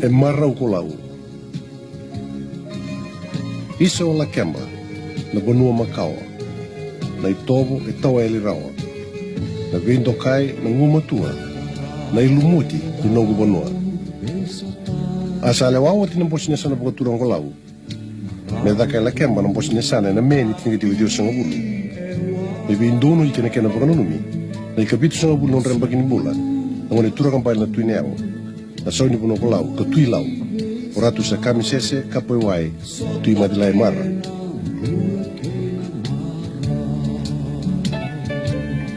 e marau ko lau. Isa o la kemba, na banua makawa, na itobo e tawa e lirawa, na vendokai na ngumatua, na ilumuti i nogu banua. Asa ale wawa tina mposi nesana pakaturang ko lau, me daka e la kemba na mposi nesana na meni tina kiti video sanga bulu. Me vindono i kena kena pakanunumi, na ikabitu sanga bulu non remba kini bula, na ngone tura kampai na tuine ao, na sauni puno ko lau, ka tui lau, o ratu sa kami sese kapo e wai, tui madilai mara.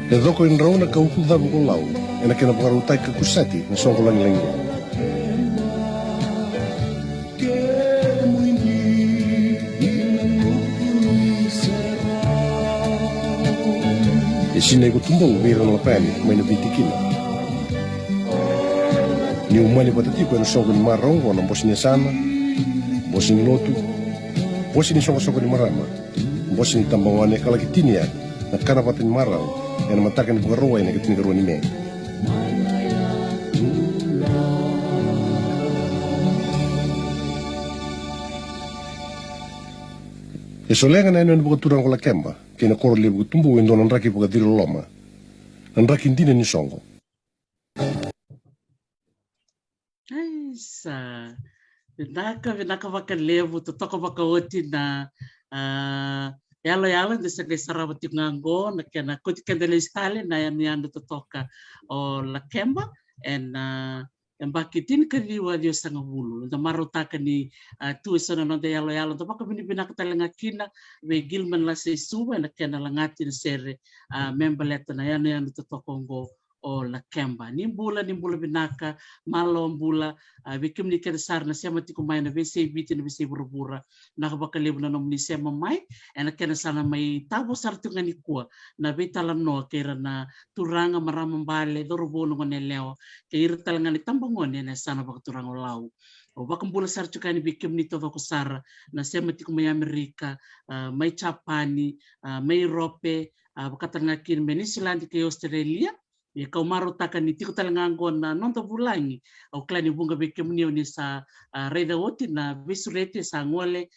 E doko in rauna ka uku dhabu ko lau, e na kena pakarutai ka kusati na songo langi langi. E sinai ko tumbong vira na lapani, may nabitikina. Ni umani patatiko e na songo ni marongo na mbosi ni sana, mbosi ni lotu, mbosi ni songo ni marama, mbosi ni tambawane kalakitinia, na kana pata ni marau, e na mataka ni pakaroa e na kitini karua ni me. E solenga na eno ni pakaturang ko la kemba, ke na koro lebu kutumbu wendo na nraki pakatiro loma, na nraki ndine ni songo. Sa vinaka vakalevu totoka vakaoti na yalo desa sarawati ngango na kena koti kendele stale na yani totoka o la kemba en bakitin kariwa dio sanga bulu na marotaka ni tu sana no de yalo to baka binaka talenga kina we gilman la se suba na kena langati sere member leta na yani totoka ngo o la kemba ni bula binaka malo bula bikim ni kersar na sema tiku mai na vese biti na vese burbura na baka lebu na nomni sema mai ena kena sana mai tabo sartu ngani kua na betala no kera na turanga marama bale dorobo no ngone leo ke irtal ngani tambangone na sana baka turanga lau o baka bula sartu kani bikim ni to ko sara na sema tiku mai Amerika mai Japani mai Europe baka tangakin Venezuela ke Australia e kau marotaka ni tiko talangango na nonta bulangi au klani bunga bekemuni ni sa reda oti na visurete sa ngole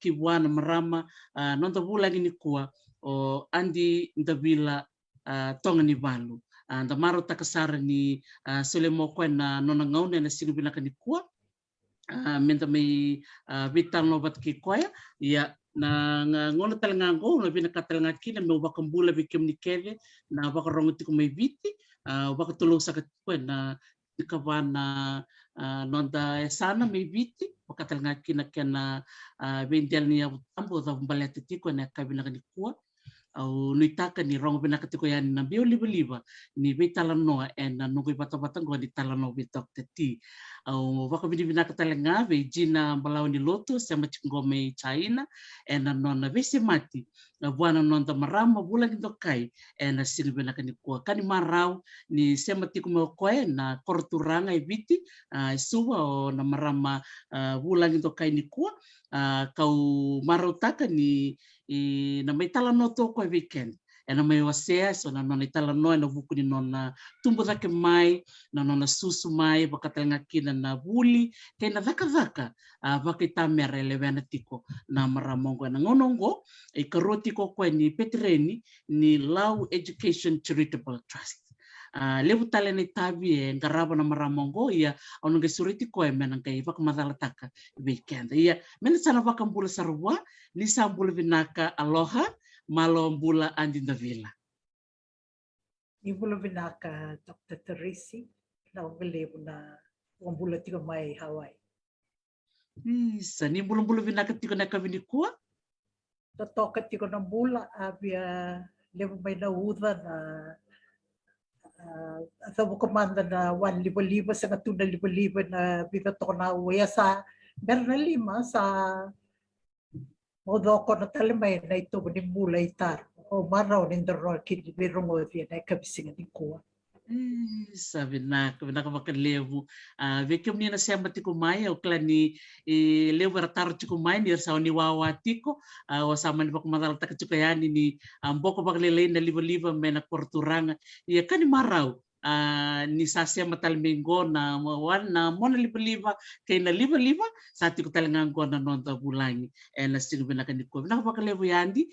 kibuana marama nonta bulangi ni kua o andi ndabila tonga ni balu anda marotaka sara ni selemo ko na nona ngaune na silubina ni kua menta mai vital nobat ki koya ya na ngono talangango no bina katalanga kina me ubaka mbula bikem ni kele na ubaka ronguti ko may biti ubaka tulong sa katko na ikabana nonda sana may biti ubaka talanga kina kena bendel niya ambo da balete tiko na kabina ni kuwa au nuitaka ni rongo bina katiko yan na bio liba ni betala noa en na nungui batang go di talano bitok teti au baka bina katalanga be jina balau ni loto sama cingome China en na nona bese mati na buana nonda marama bulan dokai en na silbena kani kuwa kani marau ni sema tiku mo koe na korturanga ibiti suwa o na marama bulan dokai ni kuwa kau marutaka ni na may talano to ko weekend e na may wasea so na nona talano na buku ni nona tumbo dake mai na nona susu mai bakatanga kina na buli kay na daka bakita merele vena tiko na maramongo na ngonongo e karoti ko ni petreni ni Lau Education Charitable Trust lebu tale ni tabi e ngaraba na maramongo ia ono ge suriti ko e menang kay bak madalataka weekend ia men sana bakambula sarwa ni sambul vinaka aloha malo bula andi davila ni bula vinaka Dr. Teresi na ngelebu na bula tiko mai Hawaii sa ni bula vinaka tiko na kabini kuwa toka tiko na bula abia lebu mai na uda na sabu komanda na 1,000 sa 2,000 na bita to na uya sa berna 5 sa modoko na talimay na ito ni mulay tar o maraw ni ndaro kidi birungo via na kabisingan ni kuwa sabi na makalevu vekem ni na sema tiko mai o klani levu ratar tiko mai ni sa ni wawa tiko o sama ni bakmadal tak tiko yani ni amboko baglele na liba me na korturanga ia kani marau ni sasia matalmengo na mawan na mona liba-liba kay na liba-liba sa ati ko talagang ko na nonta bulangi na sinubina ka ni ko nakapakalevo yandi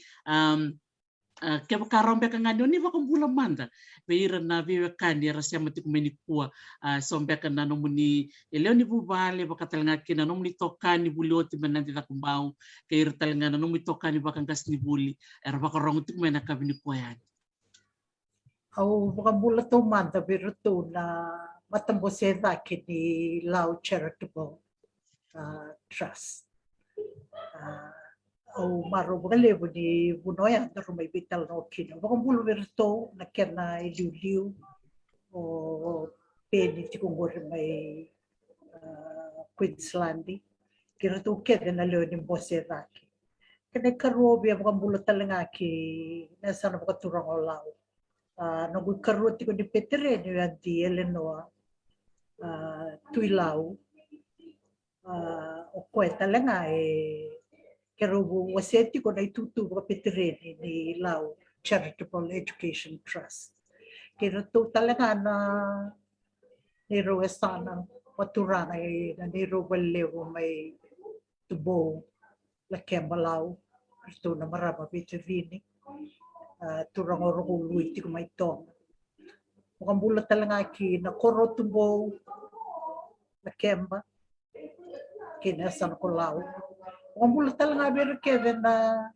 kaya karombe ka nga ni baka bulan manda beira na vive kandi rasia mati kumeni kuwa sombe ka na nomuni eleo ni bubale baka talanga kina nomuni toka ni bulioti manandi na kumbao kaya talanga na nomuni toka ni baka ngas ni buli era baka ronguti kumena kabini kuwa yan au baka bulan to manda beruto na matamboseda kini Lao Charitable Trust au maro levo di bunoya daro may vital no kino baka bulo verto na kena iliu o peni ti kongor may Queensland kira to kede na leo ni boseraki kene karobi baka bulo talanga ki na sana baka turang olaw no gu karoti ko di petere ni anti Eleanor tuilau o koe talanga kero waseti ko na itutu ko petreni ni Lao Charitable Education Trust. Kero to talaga na niro sana paturana na niro walewo may tubo la kemba Lao ito na marama petreni turang orong iti ko may tong. Mukhang bulat talaga ki na koro tubo la kemba kinasana ko Lao. Ngomul talaga ber Kevin na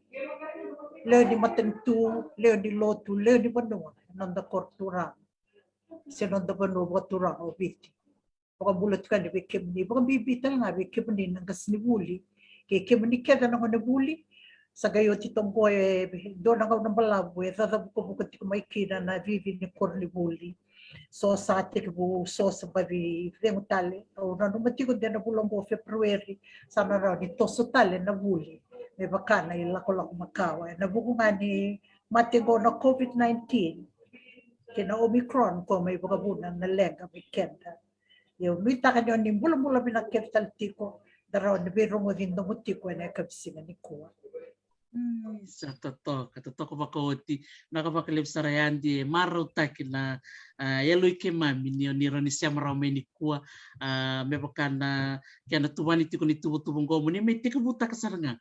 leo di matentu, leo di lotu, leo di banua, nanda kortura. Senanda banua kortura o biti. Baka bulat ka ni bekemni, baka bibita nga bekemni nang kasni buli. Kay kemni Kevin ang nabuli. Sa gayo titong ko doon ako ng balabo, tatabu ko bukod ko may kina na vivi ni korni buli. So sa atik bu so sa babi fremu tale o na numati ko din na bulong ko February sana raw ni toso tale na buli may baka na ilako makawa na buko nga ni matigo na COVID-19 kina Omicron ko may baka bunan na lenga weekend yo mita ka yon ni bulong binakirtal tiko daraw ni biro mo din dumuti ko na kabsinga ni kuwa. Sa totoo ko bakoti nakapakalip sa rayandi maraw taki na yaloy ke mami ni roni siya maramay ni kuwa may baka na kaya natuwan iti ko ni tubong gomo ni may tika buta ka saranga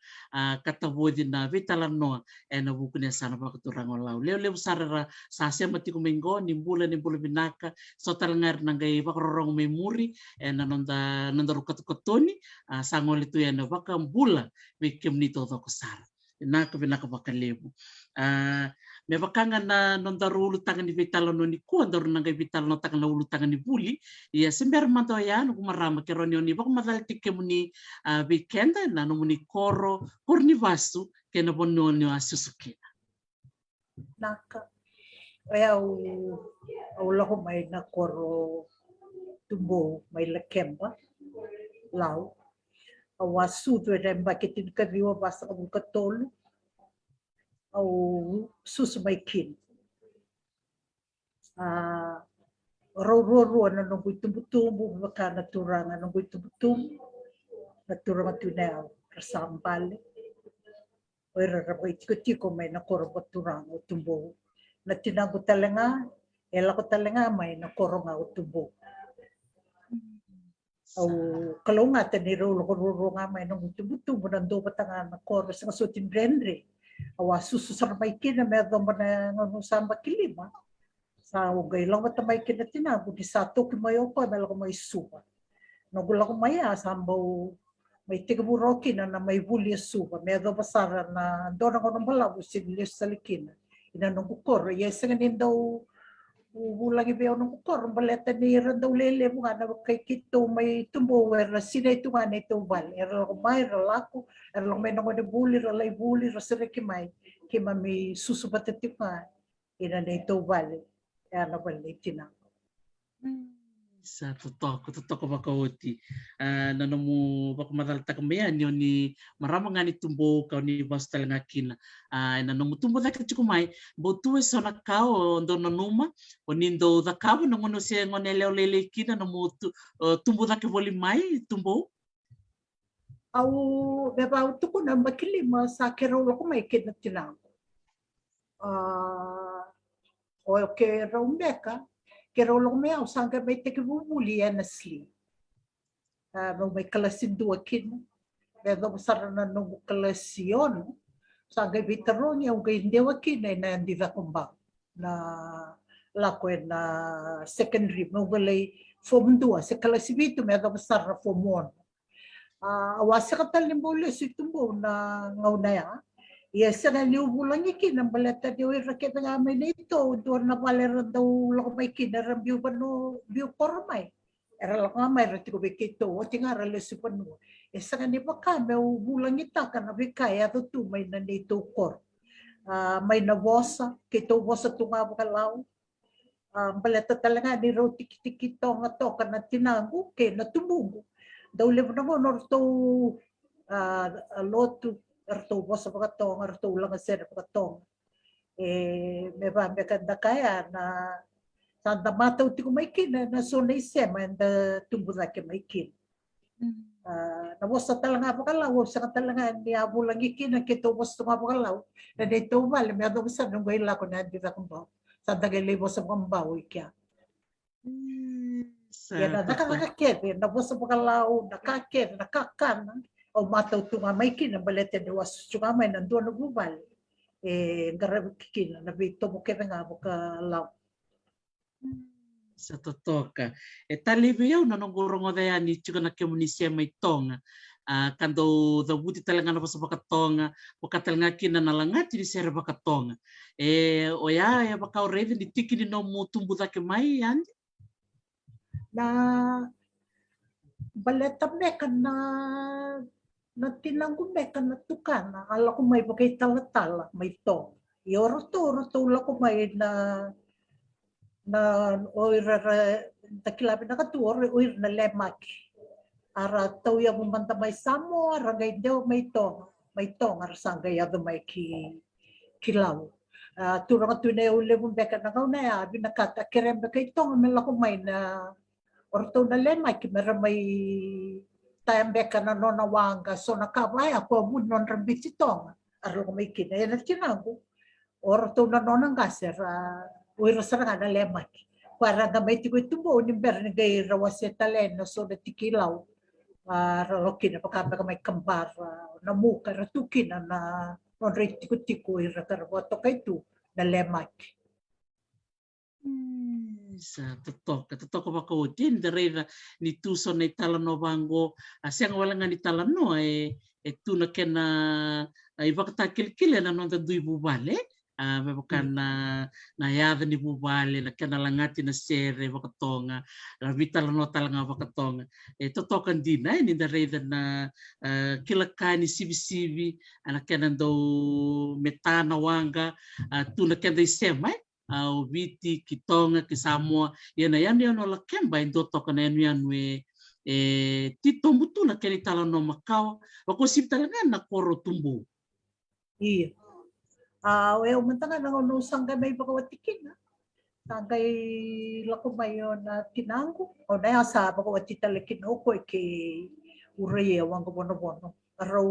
katabo din na vitalan no na buko niya sana pakaturang olaw leo sarara sa siya mati ko mengo ni bula binaka so talangar nangay bakarorong may muri na nanda rukatukotoni sangol ito yan na baka bula may kem ni toto ko sara nakabinaka bakalebu me bakanga na nondaru tangan ni vitalo no ni ku andaru nanga vitalo no tangan ulu tangan ni buli ya sember manto ya no marama keroni ni bak madal tikemuni weekend na no muni koro porni vasu ke na bonno ni asusuke Naka au lahu may na koro tumbo may lakemba Lao awasu tu dan bakitin kaviwa basa kabul katol au susumay kin ro na nunggu tumbu baka naturanga nunggu tumbu naturanga tunel rasampal ora rabai tiko may nakoro baturanga tumbu na tinago talanga ela ko talanga may nakoro nga tumbu au kalau nga taniro loro nga may nung butu nando batanga na koro sa sutin rendre awa sususar may kina medo na ngano samba kilima sa ugay lang matamay kina tinago di sato kimayo ko melo ko may suba nagula ko maya sambaw may tigaburoki na may buli suba medo basara na do na ko ng balabu siglis sa likina inanong ko koro yes nganin daw ulang ibiyaw ng kukor, baleta ni Randaw Lele mo nga na kay Kito may tumbo, sina ito nga na ito bal, erlang may ralako, erlang may nangod buli, ralay buli, rasere kimay, kima may susubatatip nga, ina na ito bal, kaya na bali tinang. Sa totoo ko bakauti nanamu bak madalta kamayan yon ni maramang nga ni tumbo ka ni bastal nga kina nanamu tumbo da kichukumay botu so na kao ndo nanuma onindo da kabo nangono siya ngonele lele kina namu tumbo da ke voli mai tumbo au beba utuko na makilima sa kero ko may kina tinang o ke raumbeka Kero lo me au sanga mai te ke bubuli honestly. May kalasin dua kin. Pero sarana no kalasion. Sanga bitaro niya ang kaindewa kin na andira kumbang na lako na secondary mo walay form 2 sa kalasibito may besar na form 1. Awasa ka talimbole si tumbo na ngaunaya. Yes, na liubulan niya kin ang balata di oy raket nga may nito doon na palera daw lako may kin na biu pano biu pormay. Era lang nga may rati ko bikito o tinga ralesi pano. Esa nga ni baka may ubulan kita ka na bikaya to may na nito kor. May nabosa, kito bosa tunga bakalaw. Balata talaga ni roti tikito nga to ka na tinago ke na tumugo. Daw levo na mo norto lotu arto bosa pakatong arto lang sa pakatong. May ba may kanda kaya na Santa mata uti ko may kin na sunay sema and tumbo na ke may kin. Nabosa talaga pakalaw sa talaga ni abo lang ikin na kito bosa tunga pakalaw. Na dito mal may ado sa nung gayla ko na dito kumbaw. Sa tagalebo sa kumbaw ikya. Yan na nakakakit, nabosa pakalaw, nakakit, nakakan. O mata tunga may kin na balete ni was tunga may nandoon na bubal. Garab kikin na bito mo kaya nga mo kalaw. Sa totoka. Talibyo na nung gurong oda yan, itsura na kemunisia may tonga. Kando the buti talaga na sa bakatonga, bakatalanga kina na lang at sinisera bakatonga. Oya, ya baka already di tiki ni no mo tumbo da ke may yan? Na baleta meka na tinanggo meka na tukana. Ala ko may bagay talatala, may tong. Yoro to la ko may na oira takilabi na katuor oir na lemak ara tau ya mumanta may samo ara gay daw may tong ara sangay ado may kilaw turang tunay ule mong beka na kaw na ya binakata kerem beka itong melako may na orto na lemak mera may tayang beka na nonawanga so nakabay ako abun non rambit itong ara ko may kina yan at kinago orto na nonang gaser Uiro sarang na lemak. Para gamay tiko itubo ni ber ni gay rawase taleno so na tikilaw. Ralokin na pagkama may kambar na muka ratukin na onre tiko ira karwato kay tu na lemak. Sa totoo ba ko din dere ni tuso na italano bango siyang wala nga ni talano tu na kena ibakatakil-kil na nung dui bubale. Bukan na yada ni bubale na kanalangati na sere bakatonga vital no talanga bakatonga totokan din na ni dareda na kilakani sibi anak kanan do metana wanga tu na kanda isema biti kitonga kisamua yan no lakemba indo tokan yan we titombu tu na kanitala no makao wako sib talaga na koro tumbu. Iya. Well, mantanga nang unusang kay may bakawatikin na. Sangkay lako mayon na tinanggo. O na sa bakawati talakin ko kay uraye wang ko bono. Araw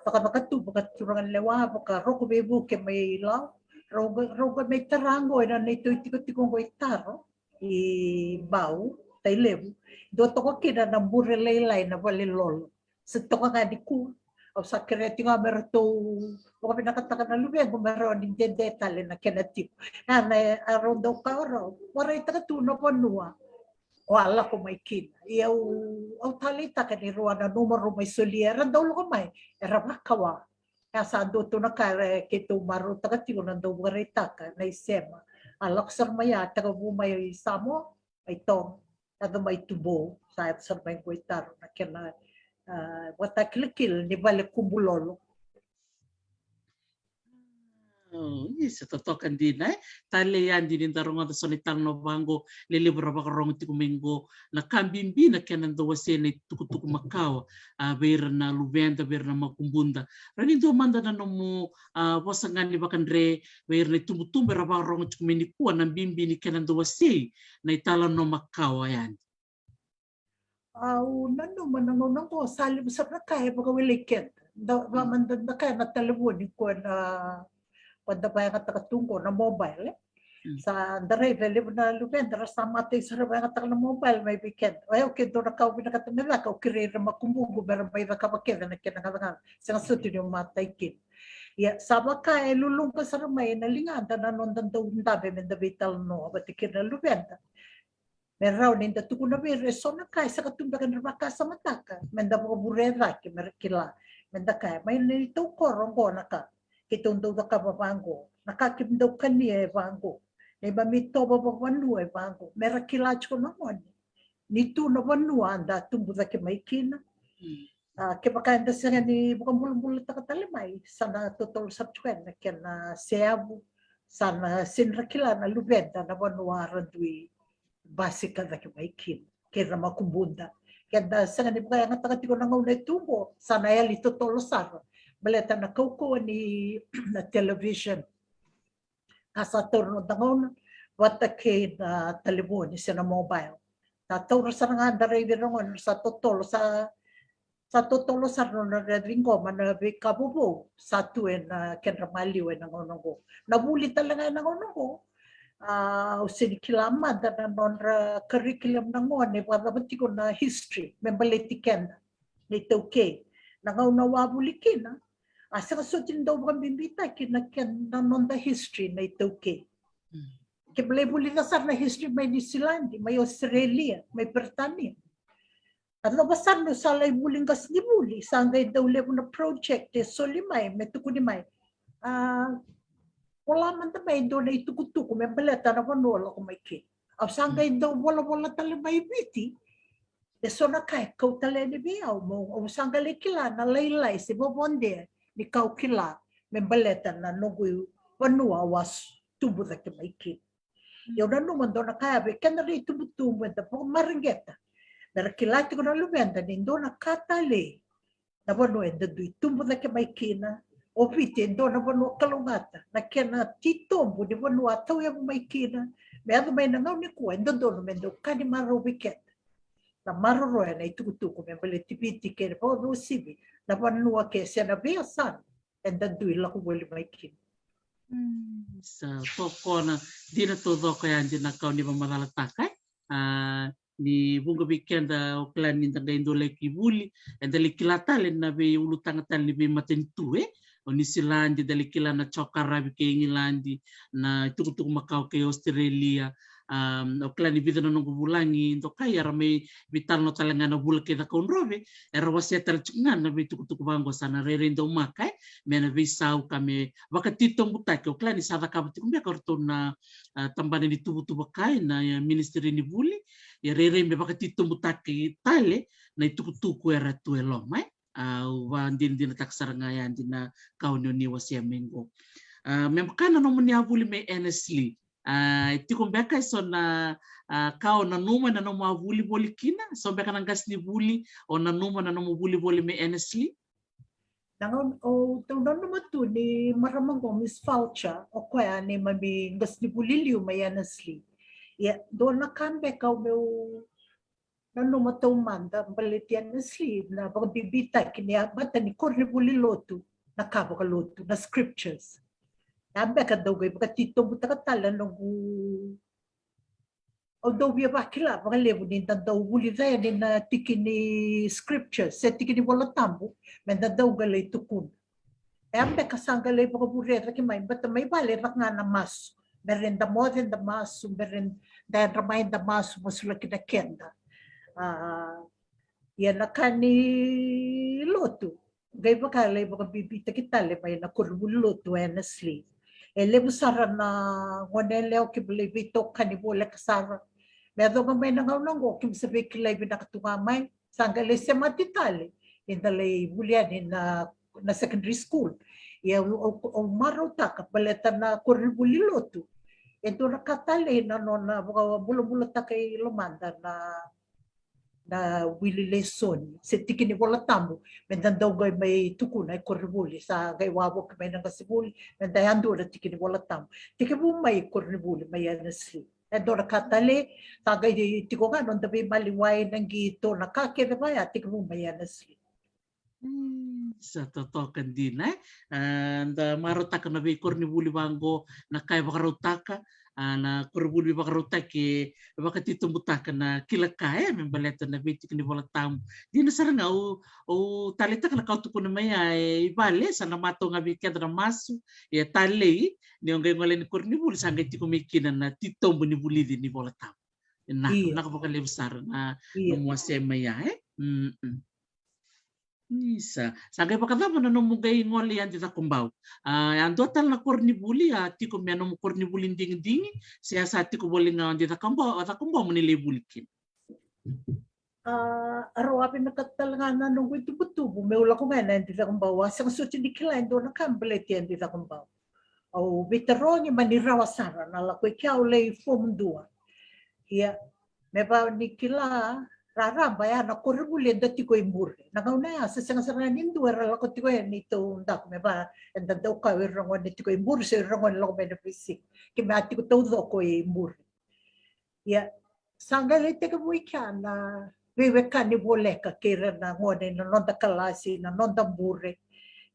baka turangan lewa baka ro ko bebu ke may law. Ro may tarango na nito tiko ko itaro. Bau tailebu. Do to ko kina na burelay na balilol. Sa to ka nga di ko. O sa kreti nga merto o pinakatakan na lubeg meron din detale na kenatip na araw daw ka araw waray takatuno po nuwa wala ko may kin yaw o talita ka ni ruwa na numero may soliera daw ko may era makawa kaya do to na kare kito maro takatigo na daw waray taka na isema alak sar maya taga bumay samo ay tong ado may tubo sa sar may kuitar na kena watakilkil ni balik kumbulolo. Yes, totokan din tali yan din darong at sonitan no bango lilibra ba karong tikumingo na kambimbi na kanan do wasene tukutuk makaw ber na lubenda ber na makumbunda rani do manda na no mo wasangan ni bakandre ber na tumutumber ba karong tikumini kuan ng bimbi ni kanan do wase na italan no makaw yan. Nano manangunang ko salim sa nakaya baka wiliket ba mandan na kaya natalabon ko na pada pa yung katakatungko na mobile Sa daray vele na lubenda rasa mate sara ba ngatak na mobile may weekend. Ay okay do na kau binakatamela kau kirira makumugo bara may nakapakira na kinanganga. Sa suti yung matay kin. Ya sabaka e lulung ka sara may nalinganda na nondan daw ndabe menda vital no abatikir na lubenda. Merau ninda tuku na bire so na kai sa katumbakan raka sa mataka. Menda mo burera ki merkila. Menda kai may nito korongo na ka. Kitong daw ka babango. Nakakim daw kaniya bango. Neba mito ba wanu e bango. Mera kilach ko naman. Nito na wanu anda tumbu da ke maikina. Ke baka anda sa ni bukan bulan-bulan ta katalimay. Sana totol sa tuen na kena seabu. Sana sinrakila na lubenda na wanu arandui. Basika da ke maikin. Kera makumbunda. Kenda sa ni buka yang takatiko na ngaunay tumbo. Sana yali totolo sara. Baleta na kauko ni na television. Kasa turno dangon wata ke na telefon sa na mobile. Ta tawra sa nga daray birongon sa totolo sa totolo sa no na ringo man na kabubo sa tuen na kenra maliw na ngonongo. Nabuli talaga na ngonongo. Sinikilama da na non curriculum na ngon e para batiko na history membaletiken nito ke. Nangaw bulikin na. Asa kasutin daw bang bimbita kinaken na non the history na ito ke. Kibalay buli na sar na history may New Zealand, may Australia, may Britania. At nabasar no sa lay buling gas ni buli, sangay daw level na project so limay, may tuko ni may. Wala man tamay do na itukutuko, may baleta na wanola ko may ke. Aw sangay daw wala talimay biti. So na kay kau tale ni biyaw mo, o sangay kila na laylay si bobonde. Ni kau kila membaleta na nogu wanua was tubo da ke maiki. Eu na numan do na kaya be kanari tubu da po maringeta. Na kilati ko na lumenda ni do na katale. Na wanu enda dui tubo da ke maiki na o pite do na wanu kalungata. Na kena titombo ni wanu atau ya maiki na. Me ado may nangaw ni ko enda do no mendo kani maro wicket. Na maroro na itukutuko membaleti piti ke po no sibi. Na panua ke siya na biyasan. And then do ila ko wali maikin. Sa toko na di na todo kaya di na kau ni mamalatakay. Ni bunga weekend o klan ni tanda indole kibuli. And dali kilatale na be ulutang tal ni be matentu o ni Silandi dali kila na chokarabi ke Ingilandi na tukutuk Macau ke Australia. O klan ibida na nung bulangi to kaya ramay vital no talaga na bula kita konrobe era waseta tsungan na bitu bango sana rerindo makai mena visau kami wakatitong butak o klan isa ka butik kumbe karton na tambane ni tubu kai na ministry ni buli ya rerembe wakatitong butak tale na itukutuku era tuelo mai wan din taksarngayan din na kaunyo ni wasia mengo memkana no munya buli me honestly tiko mbeka so na kao na numa na no mavuli boli kina so mbeka na gas ni buli o na numa na no buli boli me honestly nangon o to no matu ni maramang Miss Faucha o kwa ni mami gas ni buli liu may honestly ya do na kambe kao meu na no matu manda baliti honestly na bibita kini abata ni korre buli lotu na kabo ka lotu na scriptures. Nabe ka daw gay bakatito buta ka tala no o daw biya bakila baka levo din daw buli daya din na tikini scriptures sa tikini wala tambo men daw galay tukun ambe ka sangalay baka bureta ki may bata may bale rak nga na mas merenda mo din da mas meren da ramay da mas masula kita kenda yan nakani loto gay baka lay baka bibita kita le may na kurbuloto honestly ele busara na ngoneleo kiblibito kanibole kasara medo gamay na ngawnongo kim sabi kilay binakatungamay sangale se matitali indalay bulian na secondary school ya o marota ka baleta na kurbuliloto ito nakatali na no na bulo-bulo ta kay lumanda na Willie Leson sa tikini wala tambo mendan daw gay may tukunay kornibuli sa gay wabo may nang kasibuli mendan ando na tikini wala tambo tikibu may kornibuli may anasli endo nakatali sa gay tiko nga non dabi maliway nang gito nakakita ba ya tikibu may anasli sa totokan din and marota ka na be kornibuli bango na kay bakarotaka na kurubuli bakarutake bakatitumbutak na kilakaya membaleta na bitik ni volatam di na saranga o talita kana kau tuku na maya ibale sana mato nga bikenda na masu ya talei ni ongai ngole ni kurni buli sanga tiko mikina na titombo ni bulidi ni volatam na Iya. nakapakale besar na Iya. muase maya Isa. Sangay pakadama na numugay ngoli yan dita kumbao. Ang total na kornibuli tiko menom kornibuli ding siya sa tiko boli nga dita kumbao at kumbao mo nilibulikin. Araw na katalanga nung tubo may ula ko ngayon dita kumbao. Sang suti di kilain do na kambalit yan dita kumbao. O bitarongi manirawa sara na lakoy kya ulay fomdua. Iya, may ba ni kila raramba ya na koribuli dati ko imbure. Nagauna ya sa sangasaran nindo era ko tiko yan ito ndak me ba enda daw ka rangon dati ko imbure sa rangon lo me na fisik. Kimati ko todo ko imbure. Ya sangalite ka mo ikana wewe kani boleka kira na ngone na nonda kalasi na nonda bure.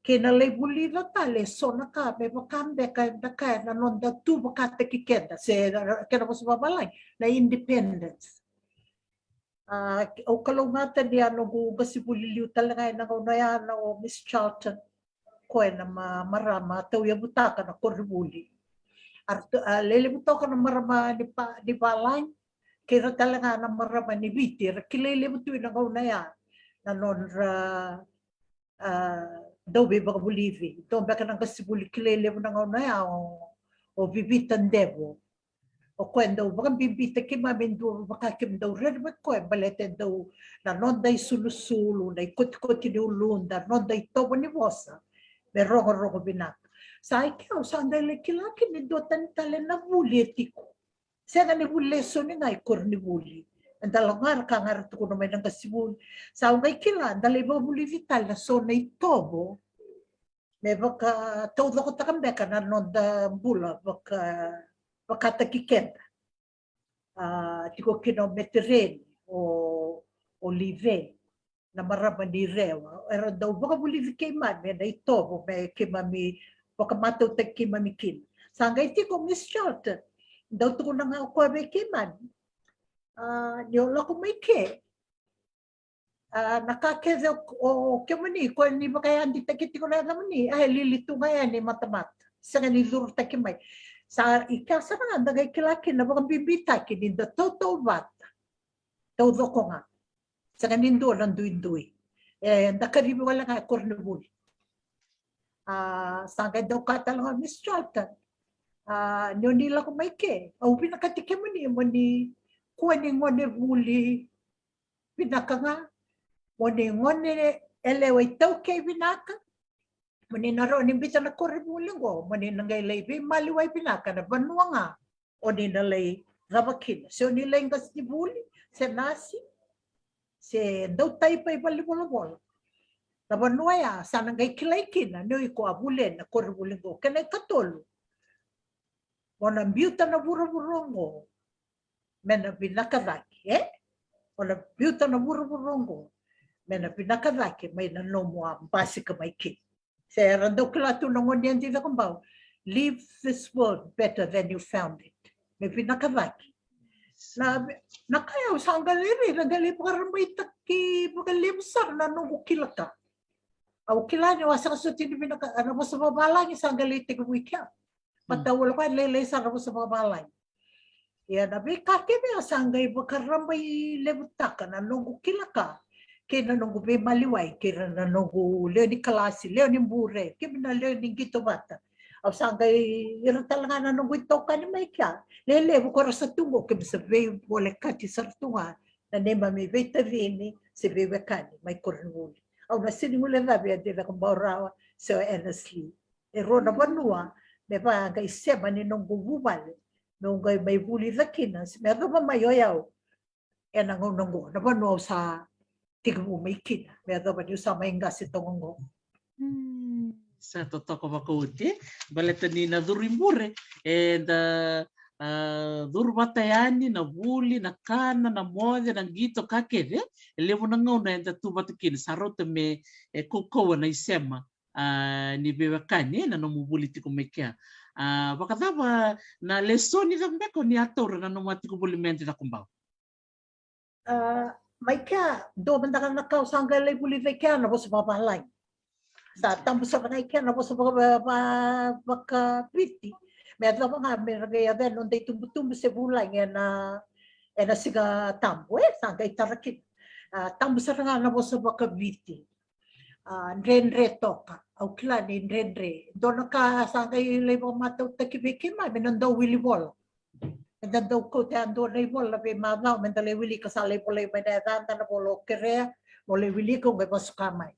Kena lebuli na tale so na ka me bakambe ka na nonda tu bakata kikenda se kena mo subabalay na independence. O kalungatan niya nung gasibuliliw talaga na kaunayan o Miss Charlton ko na marama tao yung butaka na koribuli. Lilibuto ka na marama ni Balay, kaya talaga na marama ni Bitir, kililibuto yung kaunayan na non daw baka bulivi. Ito baka ng gasibuli kililibuto ng kaunayan o bibitan debo. O kwendo baka bibita kimamendo baka kimdo red ba ko balete do na nonday sulusulu na ikot-kot ni ulunda nonday tobo ni bosa pero rogo binak sa ikaw sa andale kilaki ni dotan tale na bulitiko sa ni buleso ni ngai korni buli andalangar ka ngar to no may nang kasibul sa ngai kila andale ba buli vital na so na itobo me baka todo ko takambe ka na nonda bula baka takikenda. Tiko kilometeren o olive na marama ni rewa. Era daw baka bulivi kay man, may na ito, may kimami, baka mataw tag kimamikin. Sangay tiko Miss Charlton, daw to ko na nga ako may kay man. Niyola ko may kay. Nakakeza o kimani, kung ni ba kaya hindi takiti ko na naman ni, ay lilito nga yan ni matamat. Sa nga niluro takimay. Sa ikasa na dagay kilaki na baka bibita kininda toto bat todo ko nga sa kanindo lang duin-duin nakaribi wala nga kornebul sa daw katalang Miss Charlton nyo nila ko may ke au pinakatikim mo ni kuwani ngone buli pinaka nga ngone eleway tau kay binaka Mani naro ni bisa na koribuli ko, mani nangay lay maliway pinaka na banwa nga, o ni nalay rabakin. So nilay nga si buli, si nasi, si daw tayo pa ibalibol-bol. Na banwa ya, sana ngay kilaykin na, nyo ko abulin na koribuli ko, kanay katolo. Wanang biyuta na buro-burong ko, mena pinakadaki, Wanang biyuta na buro-burong ko, mena pinakadaki, may nanomo ang basi ka may kin. Sera daw klato ng ngonyan dito kumbaw. Leave this world better than you found it. May pinakavaki. Na kaya sa galiri, nagali pa karang may taki, magalimsar na nung ukilata. Ukila niya, wasa kasutin ni pinaka, ano mo sa babalay, sa galiti kong wikya. Patawal ko, lelay sa mo sa babalay. Yan, nabi, kakimi, sa ngay pa karang may lebutakan, na nung ukila ka. Kaya nung be maliway, kaya nung leo ni kalasi, leo ni bure, kaya na leo ni gito bata. Aw sangay ira talaga na nung ito ka ni may kya. Lele ko sa tungo, kaya sa be wala ka ti sa tunga, na nema may vitamini, si bebe ka ni may kornuli. Aw nasinimula na biya din akong baurawa, so honestly. Ero na banua, may pa kay seba ni nung gububal, nung may buli na kinas, meron ba mayoyaw? Yan ang nung na banua sa tigmo may kin. Meron ba niyo sa may ngas itong ngo? Sa totoo ko makuti, balatan ni na durimbure, and durbatayani na buli, na kana, na moja, na gito kakede, elevo na ngauna, and tubatikin, sarote me kukawa na isema, ni bebakani, na namubuli tiko mekya. Wakatapa na lesoni da mbeko ni ator na nomati kubulimenti da kumbau. Mai kia do bendakan nakau sangga le buli vekia na bosa baba lai. Sa tambu sa banai kia na bosa baka piti. Me adla mga me ragaya den non dei tumbu se bulai na siga tambu sangga itarakin. Tambu sa nga na bosa baka piti. Nrenre toka. Au kila ni nrenre. Do naka sangga le mata utakibiki mai menanda wili bola. Enda do ko te ando nei bola be mama menda le wili ka sale pole me da tanta na polo kere mo le wili ko be pasuka mai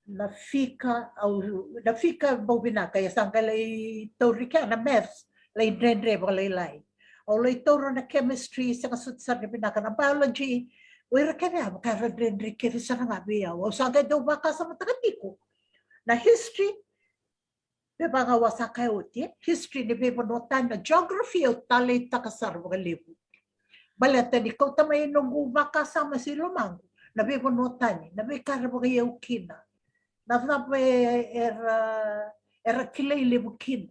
na fika bobina ka ya sanga le torika na maths le ndre le lai o le toro na chemistry sa sut sa bina ka na biology we ka na ka ndre ke sa na bia o sanga do ba ka sa matakatiko na history Beba nga wasaka uti, history ni beba notan na geography o tali takasar mga libo. Balata ni kau tamay nung baka sama si Lumang, na beba notan na beba mga yaukina. Na beba era kilay libo kina.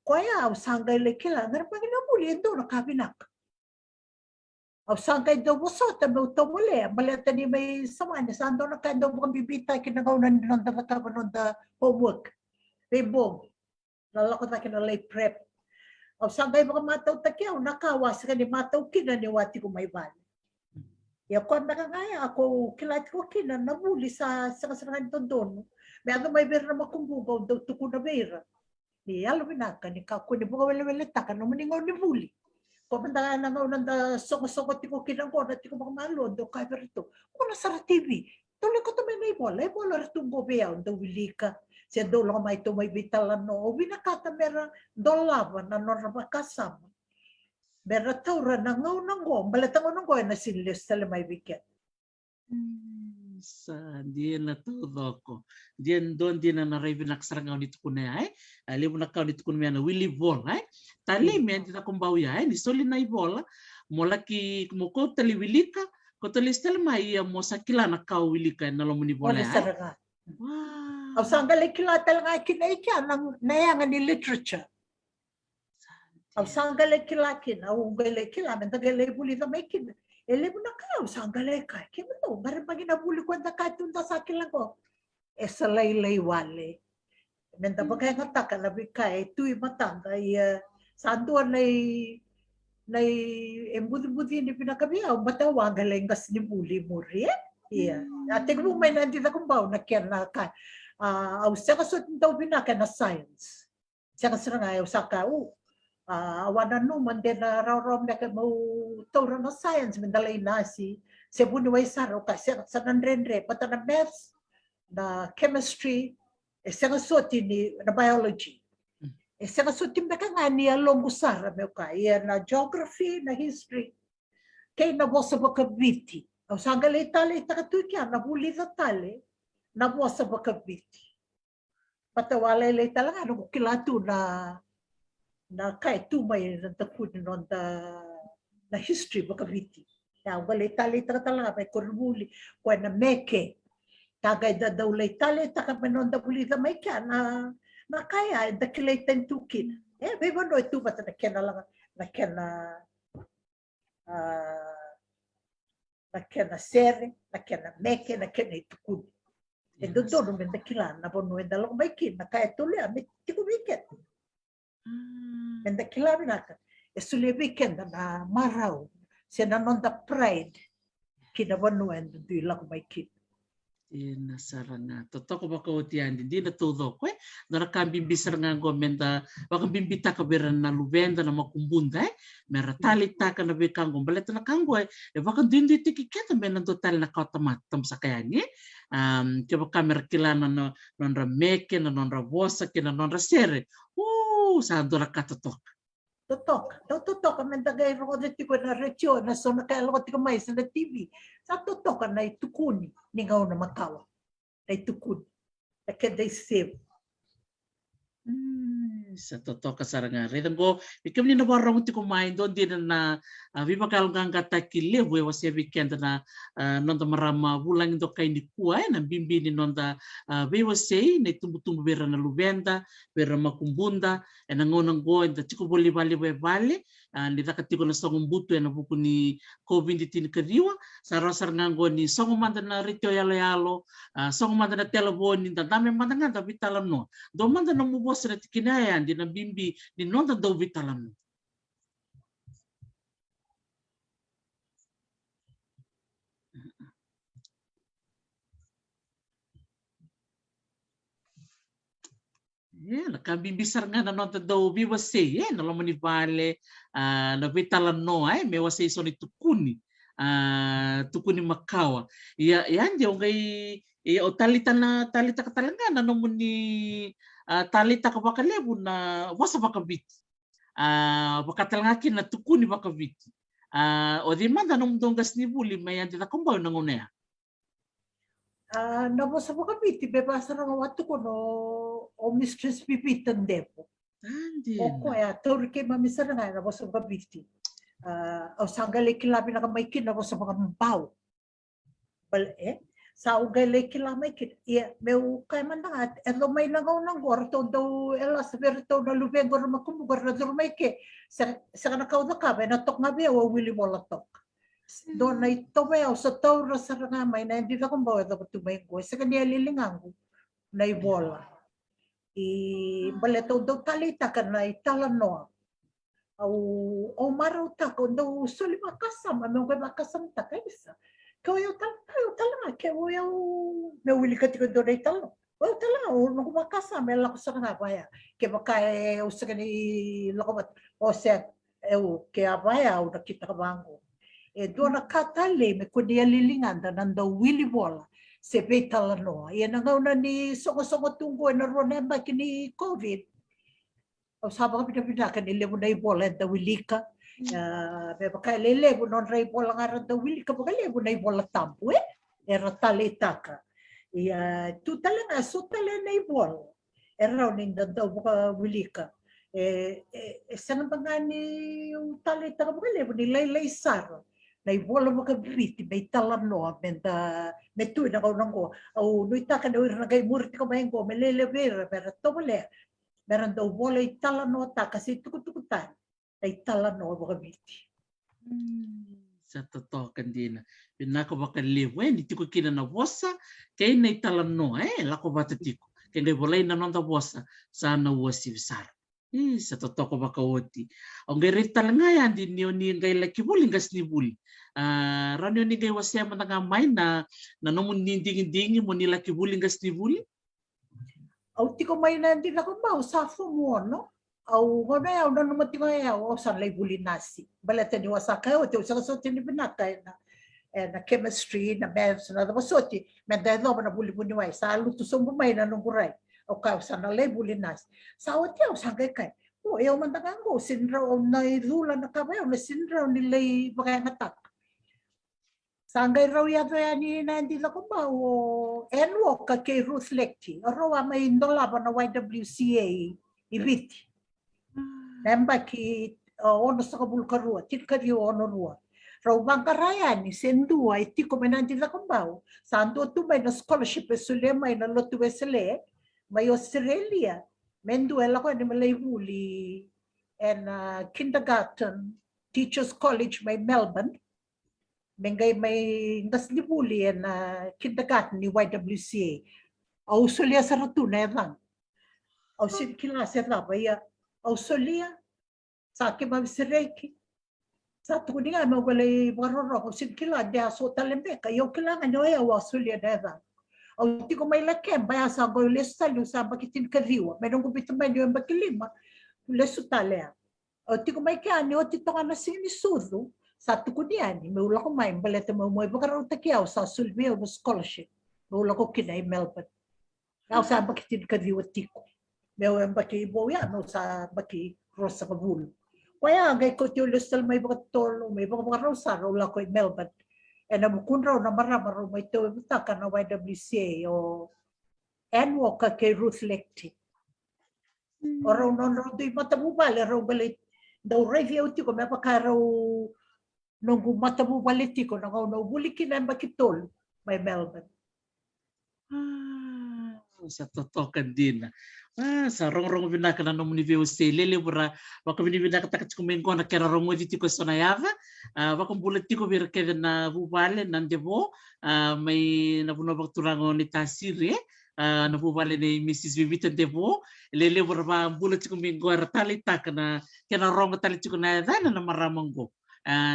Kaya ang sanggay le kila, nga pag inamuli ito na kabinak. Ang sanggay daw wasot, ang utomuli, balata ni may sama niya, saan daw na kaya daw mga bibita, kinagawanan ng nakakabanon da homework. Bebog, lalakot na kinalay prep. Ang sanggay mga mataw takyaw, nakawas ka ni mataw kina ni wati ko may bali. Yakon na kangaya, ako kilati ko kina, nabuli sa kasarangan doon. May ano may bera na makumbugaw, daw tuko na bera. Ni alam na ka, ni kako ni bunga wala-walita ka, naman ni ni buli. Kumanda na nga unang soko-soko tiko kinang ko, na tiko mga malon, do kaya berito. Kung nasa TV, tuloy ko tumay na ibola ritong gobeyaw, daw wili ka. Siya daw lang may tumay bitalan no, binakata mera dolaban, na norma kasama. Mera taura na nga unang go, balatang unang go, na sinlis sa lamay biket. Sa dia na todo ko. Dia don dia na rai binak sarangau ni tukune ai. Ali bunak kau ni tukune na Willy Ball ai. Tali men kita kumbau ya ai ni soli na bola. Molaki moko tali wilika, ko tali stel mai ya mosakila na kau wilika na lo muni bola ai. Wow. Ang sanggalay kilata lang ay kinaikian na yang ni literature. Ang sanggalay kilakin, ang galay kilamin, tagalay buli na may kin. Ele mo na kayo, sanggalay ka. Kaya mo to, maraming pag inabuli ko na kahit tunta sa akin lang ko. Sa laylay wale. Nanda pa kaya nga taka, labi ka, tuwi matanda, saan doon na embudi-budi ni pinakabiyaw, matawang galay ngas ni buli mo rin. At tignan mo may nandito akong baw na kaya na ka. Siya kasot daw binaka na science. Siya kasot nga ayaw sa ka, awanan naman din na raw-raw na ka mo tawra na science, mandalay na si Bunuway Saro, kasi sa nanrenre, pata na maths, na chemistry, siya kasot na biology. Siya kasot na ka nga niya longusara, na geography, na history, kaya na bosa bakabiti. Ang sanggalay tali, takatuy kya, nabuli na tali, nabuwa sa bakabiti. Patawalay talaga, nung kilato na kahit tumay ng takun na history bakabiti. Na walay tali talaga, may kurmuli, kaya na meke. Kagay da daw lay tali, takamanon da buli na may kya, na kaya, dakilay tentukin. May mano ito ba na kya na lang, na kya na sere, na kya na meke, na kya na itukun. E doon naman dakilan, na bono yung dalawang may kin, na kaya tuloy, may tikumiket. And dakilan na ka, e sulibiken na maraw, siya nanon da pride, kinabonuan, doon lang may kin. Nasaranga. Totoo ko ba ko tiyan, hindi na todo ko narakambimbisar nga gomenda, baka bimbita ka beran na lubenda na makumbunda meratali ka na bekanggo, baleta na kanggo baka dindi tikiketa men total na kautomatom sa kayani. Kaya kamera kilana no nonra meke, na nonra vosa, na nonra sere. Sa dora katotok. Totok, kami tagay rokoditi ko na retyo, na so nakalokoti ko may sa na TV. Sa totok na itukuni, ningaw na makawa. Na itukuni. Na kaya save. Sa totoo kasaranga rin ko ikam ni na warong ti kumain doon din na viva kalgang katakile we was weekend na nonda marama bulang do kay ni kuai na bimbi ni nonda we was say na tumbutumbu bera na lubenda bera makumbunda en ngonang go en tiko boli bali we bali ni takatiko na song butu en buku ni covid tin kariwa sa rosar ngango ni song manda na rito yalo yalo song manda na telefon ni dame manda nga vitala no do manda na mubos na tikinayan di na bimbi di nonda daw vitalam. Yeah, nakabibisar nga na nonda daw biwase, na lamang ni Vale, na vitalam no, may wase so ni tukuni, tukuni makawa. Yan, yung kay, o talita ka talaga, na naman ni talita ka bakalebu na wasa bakabit. Bakatalangaki na tukuni bakabit. O di man danong donggas ni Buli, may yan dita kumbaw na ngunaya. Namo sa mga biti, bebasa na mga wato ko no, o Mistress Pipitan Depo. O ko ya, tori kay mamisara nga, namo sa mga biti. O sanggay kilabi na kamay kin, namo sa mga mabaw. Sa ugay kilamay kin, may ukay man na nga, elo may nangaw ng gorto daw, elas verito na lubeng gor makumugar na durmay ke, sa kanakaw na ka, may natok nga biya, wawili mo latok. Doon na ito ba sa tawra sa rangamay na hindi na kung bawa dapat tumay ko. Sa kanya lilingang ko na ibola. Baletaw daw talita ka na italano. O maraw ta ko daw suli makasam. Amang ko'y makasam ta ka isa. Kaya talaga. Kaya yung nawili ka tiko doon na italo. O talaga. O nung makasam. May lako sa kanabaya. Kaya makaya sa kanya lakobat. O siya. Kaya baya. O nakita ka bango. Doon nakatali, may kundi lilingan na nandaw wili bola sa betalano. Yan ang na ni songo-songo tunggo na roon ba kini COVID. O sabang pinapinakan nila mo na ibola da wili ka. May baka ilile mo noon na ibola nga rin da wili ka. Baka ilile mo na ibola tampo Era talita ka. Tutala nga, so tala na ibola. Era rin daw baka wili ka. Sana ba nga ni yung talita ka baka ilile mo nilaylay saro. Na ibola makabiti, may talano, may tuwi na kaunang ko. O, nuita ka na uwi na kayo murti ko mayin ko, may lelevera, pero ito mali. Meron daw bola italano ta, kasi tukutukutan, ay talano makabiti. Sa totoo kan din. Pinako baka liwe, hindi ko kinanabosa, kaya na italano, lako ba tiko. Kaya bolay na nonda bosa, sana wasi besar. Sa totoo ko baka wati. Ang gaya talaga yan, din yun yung gaya laki buling gas ni buli. Rano yun yung gaya wasya matangamay na namun nindingin-dingin mo nila kibuling gas ni buli? Aw, ti ko may nandin ako ba, usafo mo, no? Aw, wala yaw, na naman ti ko yaw, o saan lay buli nasi. Balata ni wasaka, o ti usaka so ti ni binakay na chemistry, na maths, na tapos may dahil na buli-buli way, sa luto sa bumay na nung kuray. O ka sana lay bulinas sa hotel sangay kay o ayaw man tangang sinraw na ilula na kabayo na sinraw nilay bakayangatak sangay raw yato yan ni nandi la ko ba o enwo ka kay Ruth Lecty o raw may indolaba na YWCA ibiti namba ki ono sa kabulkarua titkariyo ono ruwa raw bang karayan ni sendua iti ko menandi la ko ba santo tu may na scholarship esulema na lotu esele may Australia, menduela ko ni malay huli and kindergarten teachers college may Melbourne, mengay may ngasnibuli and kindergarten ni YWCA. Australia sa ratuna lang. Australia kilasa na ba ya? Australia sa akin mabisireki. Sa tuni nga mawalay maroro Australia dia so talembe kayo kailangan nyo ay Australia na lang. O ti ko may lakem, bayasa ko yung lestal yung sa bakitin kariwa. May nung kupito may yung bakilima, leso talea. O ti ko may kani, o ti to nga na sinisudo, sa tuko diyan, may ula ko may, baleta mo mo, baka raw takiyaw sa sulbiyaw mo scholarship. May ula ko kinay Melbourne. Kaya sa bakitin kariwa tiko. May yung baki ibo yan, sa baki rosa kabulo. Kaya gay ko ti yung lestal may baka tolo, may baka rosa, ula ko yung Melbourne. And namukun raw na marama may tuwita ka na YWCA o enwo ka kay Ruth Lecty. Ora non rodi matabu vale ro bale do review ti come pa karo nongu matabu vale ti ko no buliki na bakitol may Melbourne. Sa totokan din. Sa rong binaka na nomu ni VOC lele bura waka bini binaka takat kumengo na kera rongo di tiko sonayava waka bulat tiko bir kevin na bubale nandebo may nabuno bakturango ni tasiri na bubale ni Mrs. Vivita Debo lele bura ba bulat tiko mengo ratali tak na kera rongo tali tiko na dana na maramango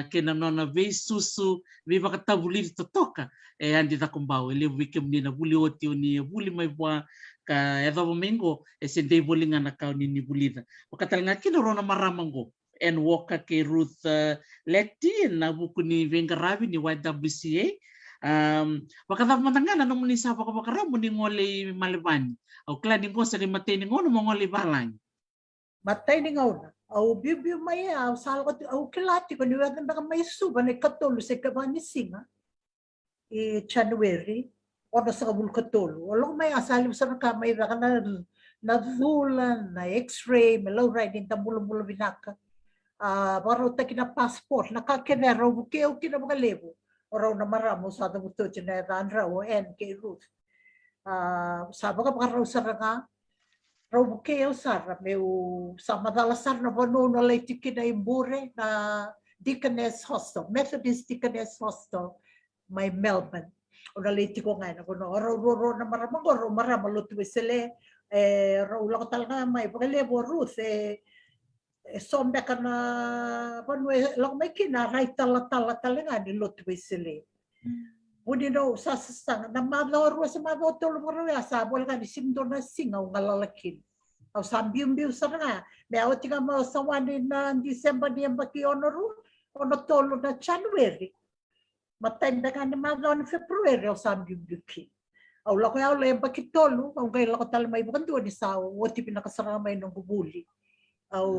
kena nona ve susu ve bakatabuli totoka andi takumbau ele wikem ni na buli oti ni buli mai bua ka eva mengo sende bolinga na kau ni bulida wakatal ngaki no rona maramango en woka ke Ruth Leti na buku ni Vengaravi ni YWCA wakata matangana no muni sapa ka bakara muni ngole malebani au klani ngosa ni mateni ngono mongole balang Matay ni ngauna. Au biu mai au salgo au kelati ko ni watan baka mai suba ni katolu se kabani singa. E January ono sa kabul katolu. Olong may asalim sa ka may baka na dhulan na x-ray melaw riding tamulo binaka. Baro ta kina passport nakakenero bukeo kina mga lebo. Oraw na maramo sa tabuto na ranra o en kay Ruth. Sabi ka baka raw sa nga raw bukeo sara meu sa madalasar na bono na leitiki na imbure na Deaconess Hostel, Methodist Deaconess Hostel, may Melbourne. O na leitiko nga na kuno raw na maramang raw maramang sile raw lang talaga may pagkalebo Ruth sombe ka na paano lang may kinaray tala talaga ni lutwe sile. Muni no sasang na madoro sa madotolo mo rin sabol ka ni simdo na singaw nga lalakin. Aw sambium sa nga. May awat nga mo sa wanin na December niya bakiono ro ono tolo na January. Matay na ka ni madon February aw sambium ki. Aw lako yaw le bakitolo aw gay lako tal may bukan doon sa wati pinakasaramay ng bubuli. Aw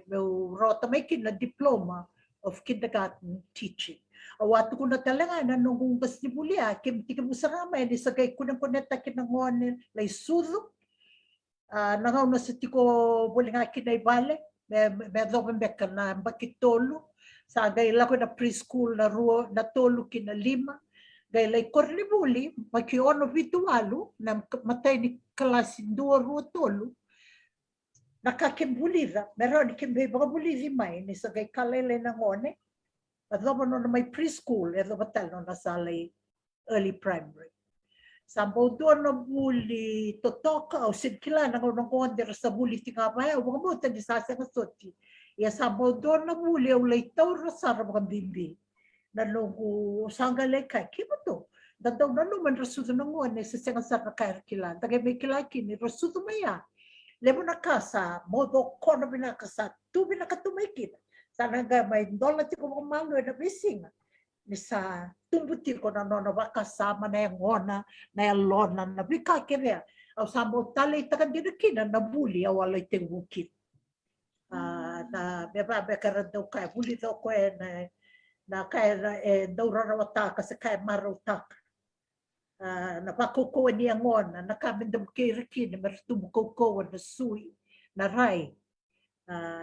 may rota may kin na diploma of kindergarten teaching. Awatu ko na talaga na nung hugas ni Bulia, kim saramay ni sagay ko ng kuneta kinangon lay sudo. Nangaw na sa tiko buli nga kinay bale, may doon beka na bakitolo. Sagay la ko na preschool na ruo na tolo kina 5. Gay lay korni buli, makiono vitualo na matay ni kalasin 2 ruo tolo. Nakakimbuliza, meron kimbe baka bulizi may ni sagay kalele nangone. At doon na may preschool, ito batal na nasalay early primary. Sambo doon na buli totoka o sidkila na ng konder sa buli tingapay o mga buta di sasa nga soti. Iya sambo doon na buli o laytaw rasara mga bimbi. Na nungu sangalay kay kimo to. Dadaw na naman rasudo na ngone sa sengasar na kaya Tagay may kilaki ni rasudo maya. Lemo na kasa, modo kono binakasa, tu binakatumay kita. Sana nga may dola ti ko malo na bising ni sa tumbuti ko na no kasama na yung ona na yung lona na bikakire aw sambo talay takan dinakina na buli awalay ting bukit na beba bekara daw kay buli daw ko na kay daw rarawata kasi kay marutak na pakukuha niya ngona na kami daw kirikin na mertumukukuha na sui na ray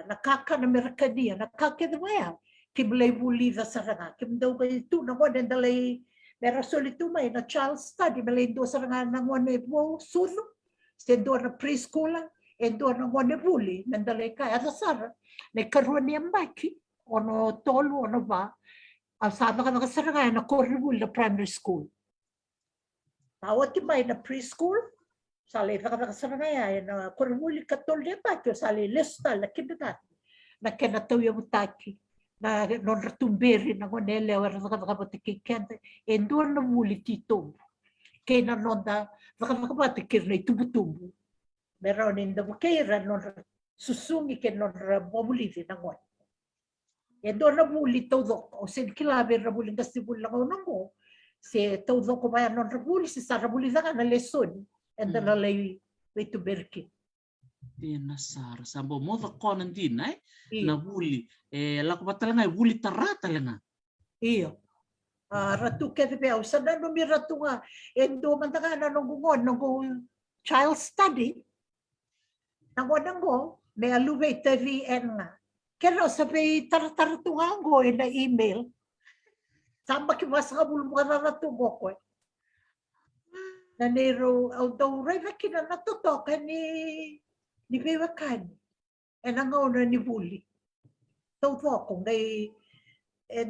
nakaka na Amerikania, nakaka na maya. Kimlay bulida sa ranga. Kim daw kayo ito, nangwan ang dalay, meron solito may na child study, malay do sa ranga nangwan na mo suno. Sendo na preschool, endo nangwan na buli, nandalay ka. At asara, nagkaroon niyang baki, ono tolo, ono ba, ang sama ka nakasaranga na Cornwall na primary school. Tawat timay na preschool, Sali nakasarangaya na Cornwall katolya baki, sali lista la kindergarten. Na kenataw yung taki. Na non ratumberi na ngonele or nakakabati kikente. Endo na muli tito. Kaya na non da nakakabati kirna itubutubo. Meron in the bukera non susungi ke non ramuli na ngon. Endo na muli todo. O sin kilabi ramuli kasi bulang mo. Si todo ko ba non ramuli si sa ramuli na leson. And then alay way to berki. Di nasar sambo mo the konan din na buli lako ba talaga buli tarata lang Iyo. Ratu kete pe sa nano mi ratu nga endo man nga na nung child study. Nango me aluve tari nga. Kero sabi taratungango na email. Samba ki mas kabul mo na tubo ko. Nanero although right na kina natutokan ni Bewakan. Nango na ni Buli. Tau ko ngay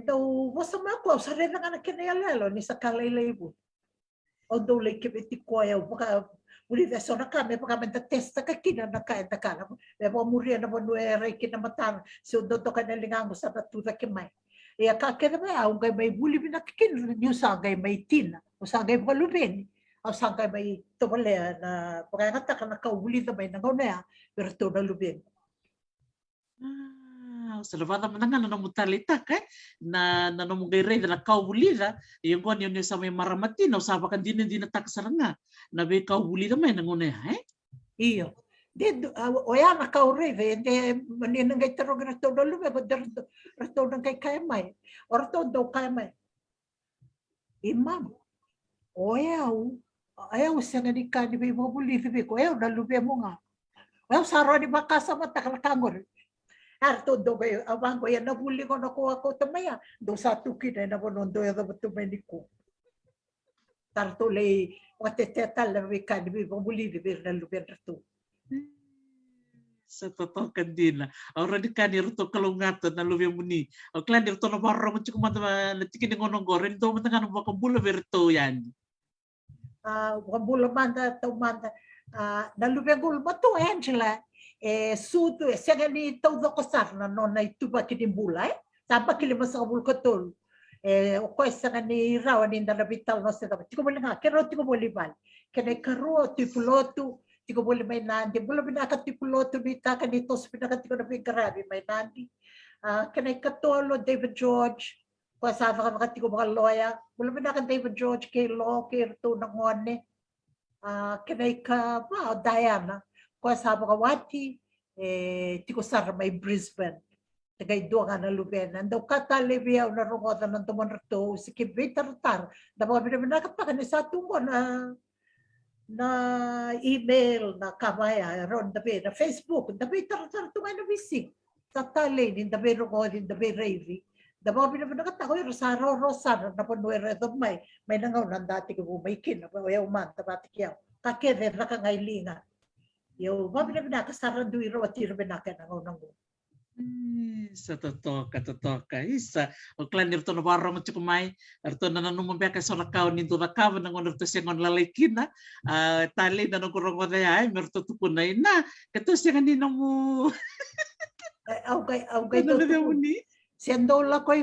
daw masama ko sa rin nga kinayalalo ni sa kalaylay mo. Although like kipiti ko ayaw baka universo na kami baka testa ka kina na kain na kana mo. Bebo muria na mo nuere kinamatan so dodo ka na lingango sa natuda kimay. Iya ka kena may ang gay may buli binakikin niyo sa gay may tina o sa gay balubin. O sa gay may tumale na pagkakata ka nakauli na may nangaw pero to na lubin. Sa levada menangan na mutalita na namugay na kaulira yung kon yun sa may maramati na usapa kan din tak saranga na be kaulira may nangune Iyo. Did oya na kaureve de maninang kay tarog na to dolo be rato nang kay kaymay or to do kaymay. Imam. Ayaw sa ni ka ni be mo buli be ko ayaw na lube mo nga. Ayaw saro ni makasa matakakangor. Arto do ba abang ko yan nabuli ko nakuha ko tamaya do sa tuki na nabonondo ya da tumeni ko tarto lay watetetal na wika ni buli na luben rato sa totoo kan din orang di kan irto kalungato na lubi muni o klan irto na barro mo chukuma na tikin ngonong goren do mantangan mo kabula verto yan kabula manda to manda na luben gul mato Angela sudo sega ni todo kosar na nona ituba kinimbulay tapa kilima sa kabul katol o ko sega ni rawan inda na vital no se tapa tiko nga kero tiko bolibal kene karo tipulotu tiko boli may nandi bula binaka tipulotu bita kanito spinaka tiko na bigarabi may nandi kene katolo David George ko sa ka tiko mga loya bula binaka David George kay law kay to ngone kene ka Diana ko sa mga wati tiko sar may Brisbane tagay do nga na luben ando katalibia na rungoda ng tumon rto si kibitar-tar da mga binabinaka pa kanisa sa tungo na email na kamaya ron dabi na Facebook dabi tar-tar tungay na bisig tatalin dabi rungodin dabi ravi da mga binabinaka ta ko rosaro rosar na panuere do may nangaw nan dati ko may kin na ayaw man tabati kyaw kakere na kangailinga yo mabila na kasaran duiro at tiro binaka na ngonong sa totoo ka isa o klan nirto na barro mo chukumay erto na nanumumbe ka sa lakaw ninto lakaw na ngon erto siya ngon lalaikin na tali na nung kurong mo na ay merto tupunay na kato siya kanina mo augay to siya lakoy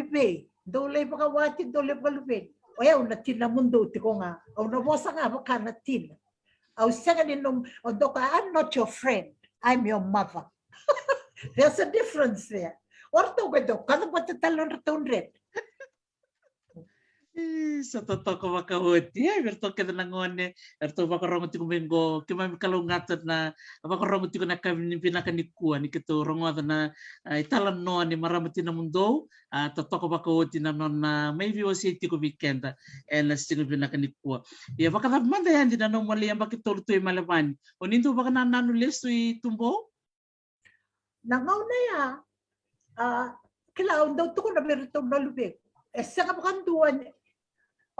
be dolay pakawati dolay palubin o yaw natin na mundo tiko nga o nabosa nga baka natin I was saying, I'm not your friend. I'm your mother. There's a difference there. Orto gado, kada ba talon raton red? Sa totoo ko makahoti. Berto kita nangone. Berto makarong ti kumengo. Kima kalungatot na makarong ti ko na kami pinakanikua ni kito rongo na italan no ni maramati na mundo. Totoo ko makahoti na na maybe was it ko weekend and still pinakanikua. Ya baka manda yan din na mali ang bakit torto yung malaman. O nindo baka nanulis to itumbo? Nangaw na ya. Kailangan daw to ko na meron na lubig. Sa kapakanduan,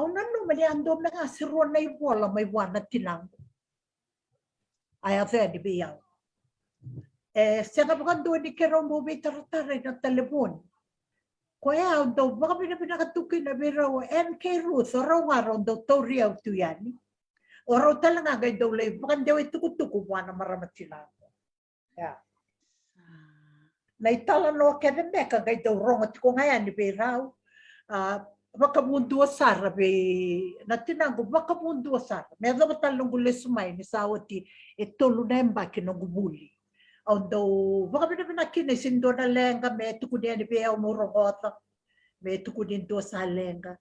nano mali andom na nga si Ron na ibola may buwan na tinang. Ayaw di biyaw. Sa kapakanduan ni Kero mo may taratari na telefon. Kaya daw, baka pinakatukin na biraw, NK Ruth, araw-araw daw to riyaw to yan. Oraw talaga gay daw lay, baka daw itukutuko buwan na maramat sila. Yeah. Naitalan no Kevin Beck, gay daw rongot ko ngayon ni biraw. Baka mundo sara be natinango baka mundo sara medo batalong gules sumay ni sawati itolo na emba kinogubuli although baka binakine sindo na lenga me tukudi ni be umurogota me tukudi do sa lenga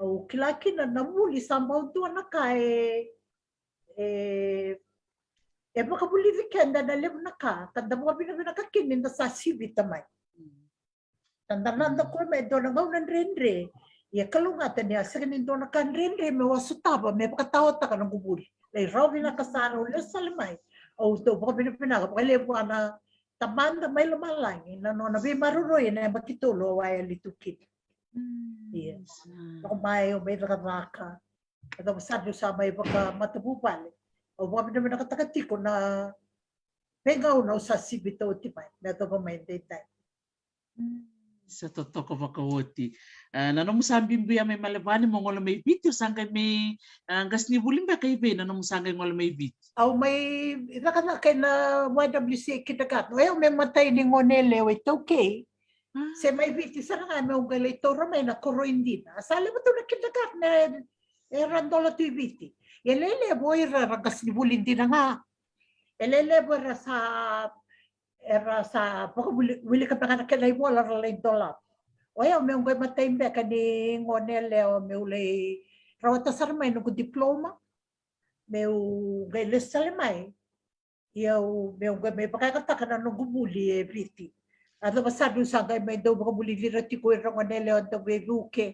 o kilaki na namuli sa maudo na kay baka buli weekend na lem na ka tanda mo binakakinin na sa sibi tamay tanda nanda ko me do na ngawnan rendre ya kalungatan niya sa kanin doon na kanrin me wasutaba me pakatawa ta ka ng gubuli lay rawi na kasano le salmay O to po pinapinaga po levo ana tamanda may lumalang na no na bi maruroy na bakitulo waya litukit. Iya. Ako may nakabaka. At sabi sa may baka matubupal. O mga naman nakatakatiko na pegaw na sa sibito tipay. Na ito pa may daytay. Sa totoo ko makawati. Nanong sabi mo may malabani mo ngolo may video sangkay may gas ni bulim ba kay be nanong sangkay ngolo may video. Aw may nakanakay na YWC kitakat. Well, may matay ni Ngonele, it's okay. Se may video sa nga may ugalito may nakuro hindi na. Sali mo ito na kitakat na randola tu biti. Elele boy ragas ni bulim din na nga. Elele boy era sa wili ka pa kanay wala ralay dola. Oya may ungay matay mbe kani Ngonele o may ulay rawata sarmay no diploma. Meu gailes salimay. Eu meu may pakakata ka na no gumuli everything. Ato masabi sa gay may daw gumuli dirati ko ira Ngonele o daw bebuke.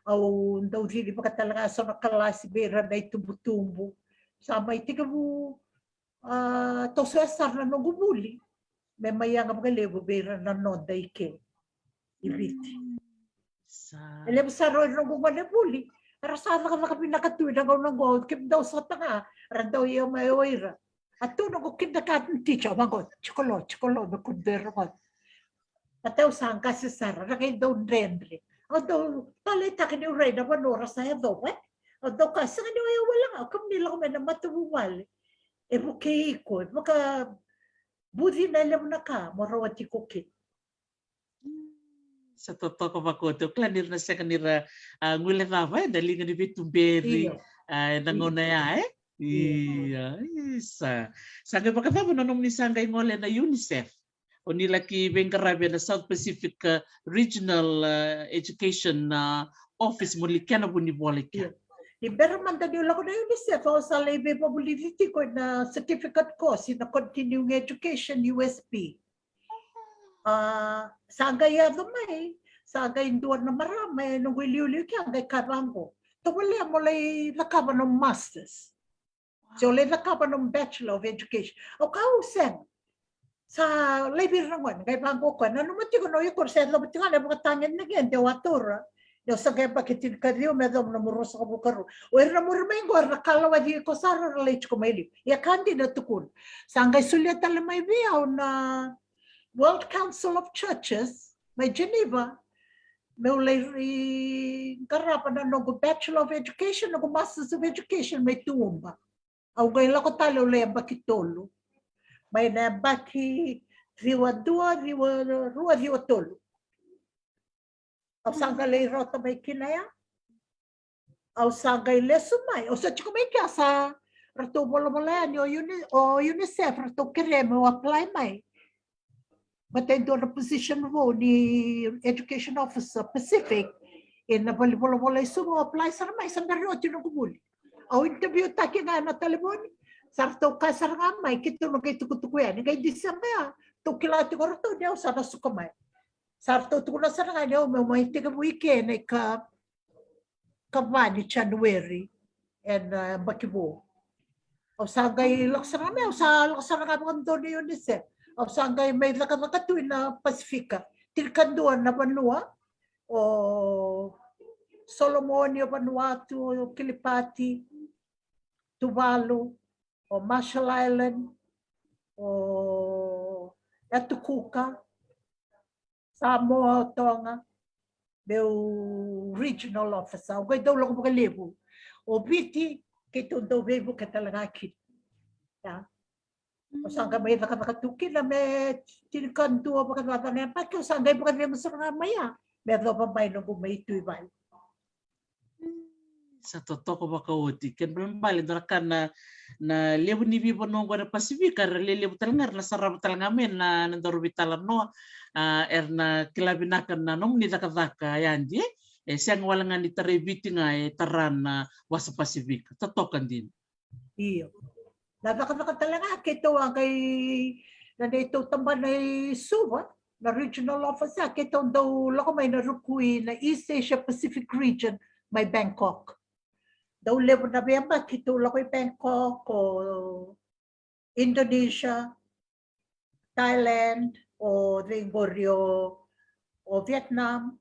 Au daw dili pa talaga sa nakalasi bera na itubutumbo. Sa may tika mo to sa na no gumuli. May mayang mga levo bera na no daike. Ibiti. Ele sa ro no gumuli. Rasada ka makapinakatuwi na ng gold, kim daw sa tanga, randaw yung may oira. At tunog ko kinakatin teacher, magot, chikolo, bakundero mo. At daw saan kasi Sara, rakay daw ndrendre. O daw, talita ka ni Uray na manora sa daw, eh? O daw kasi nga niya wala nga, kung nila ko may namatubuwal. E bukay ko, baka budi na alam na ka, morawati ko kit. Sa totoo ko makoto, klanir na siya kanira ngule tava, dali nga ni Bitumberi, nangona ya, Iya, isa. Sangay pagkatapos nanong ni sangay ngole na UNICEF, o nila ki Bengarabia na South Pacific Regional Education Office muli kaya na buniboli ka. Pero man tayo lang ko na UNICEF, o sa lebe pability ko na certificate course in continuing education, USP. Sagay may sagay duwan na marami nung wiliuli kaya ngay karambo. Tawali mo lay lakaban ng masters. So lay lakaban ng bachelor of education. O kausen sa labir naman ngay bangko ko na numati ko no yung kursen lo bitingan na mga tangin na gen dewatura. Yo sa kaya pakitin ka rio medom na muro sa kabukaro. O na muro may ngor na kalawa di ko sa relate ko may lip. Ya kandi na tukun. Sangay sulit alam may biyaw na World Council of Churches, may Geneva, may ulay karapan na nung Bachelor of Education, nung Masters of Education, may tuumba. Ang gayla ko talo ulay ang bakitolo. May na baki riwa tolo. Ang sangalay rota may kinaya. Ang sangay lesumay. O sa chiko may kaya sa rato bolo-bolayan o UNICEF, rato kireme o apply may. But I do a position mo ni Education Officer Pacific in na bali-bala sumo apply sa may sa narot yung gumuli. Au interview taki nga na telefon sarto ka saranga may kito no kay tukutukuyan ngay December to kilati ko rato daw sa nasukamay. Sarto to na saranga daw may tiga weekend ay kabani January and Bakibo. O sagay laksaranga sa laksaranga mo do ni UNICEF. O sangay may lakatuin na Pasifika, Tilkanduan na Banua, o Solomonio, Vanuatu, Kiribati, Tuvalu, o Marshall Island, o Etukuka, Samoa, Tonga, meu regional officer, o gay daw lang mga libo. O biti, kito daw bebo ka talaga kit. O sangga may nakatukin na may tinikanto o pagkatwata na yan. Pagka sangga yung pagkatwata sa mga maya. Meron pa may nung may tuibay. Sa totoo ko makawati. Kan belum balik darakan na lebu ni bibo nung na Pasifika, lebu talaga na sarap talaga men na nandorobitalan no na kilabinakan na nung nitakataka yan di. Siyang walang ni tarebiti nga taran na wasa Pasifika. Totoo kan din. Iyo. Napaka talaga kito ang kay na dito tamban na suwa na regional officer kito daw lako may narukui na East Asia Pacific region may Bangkok. Daw level na ba kito lako Bangkok o Indonesia, Thailand, o Ringorio, o Vietnam,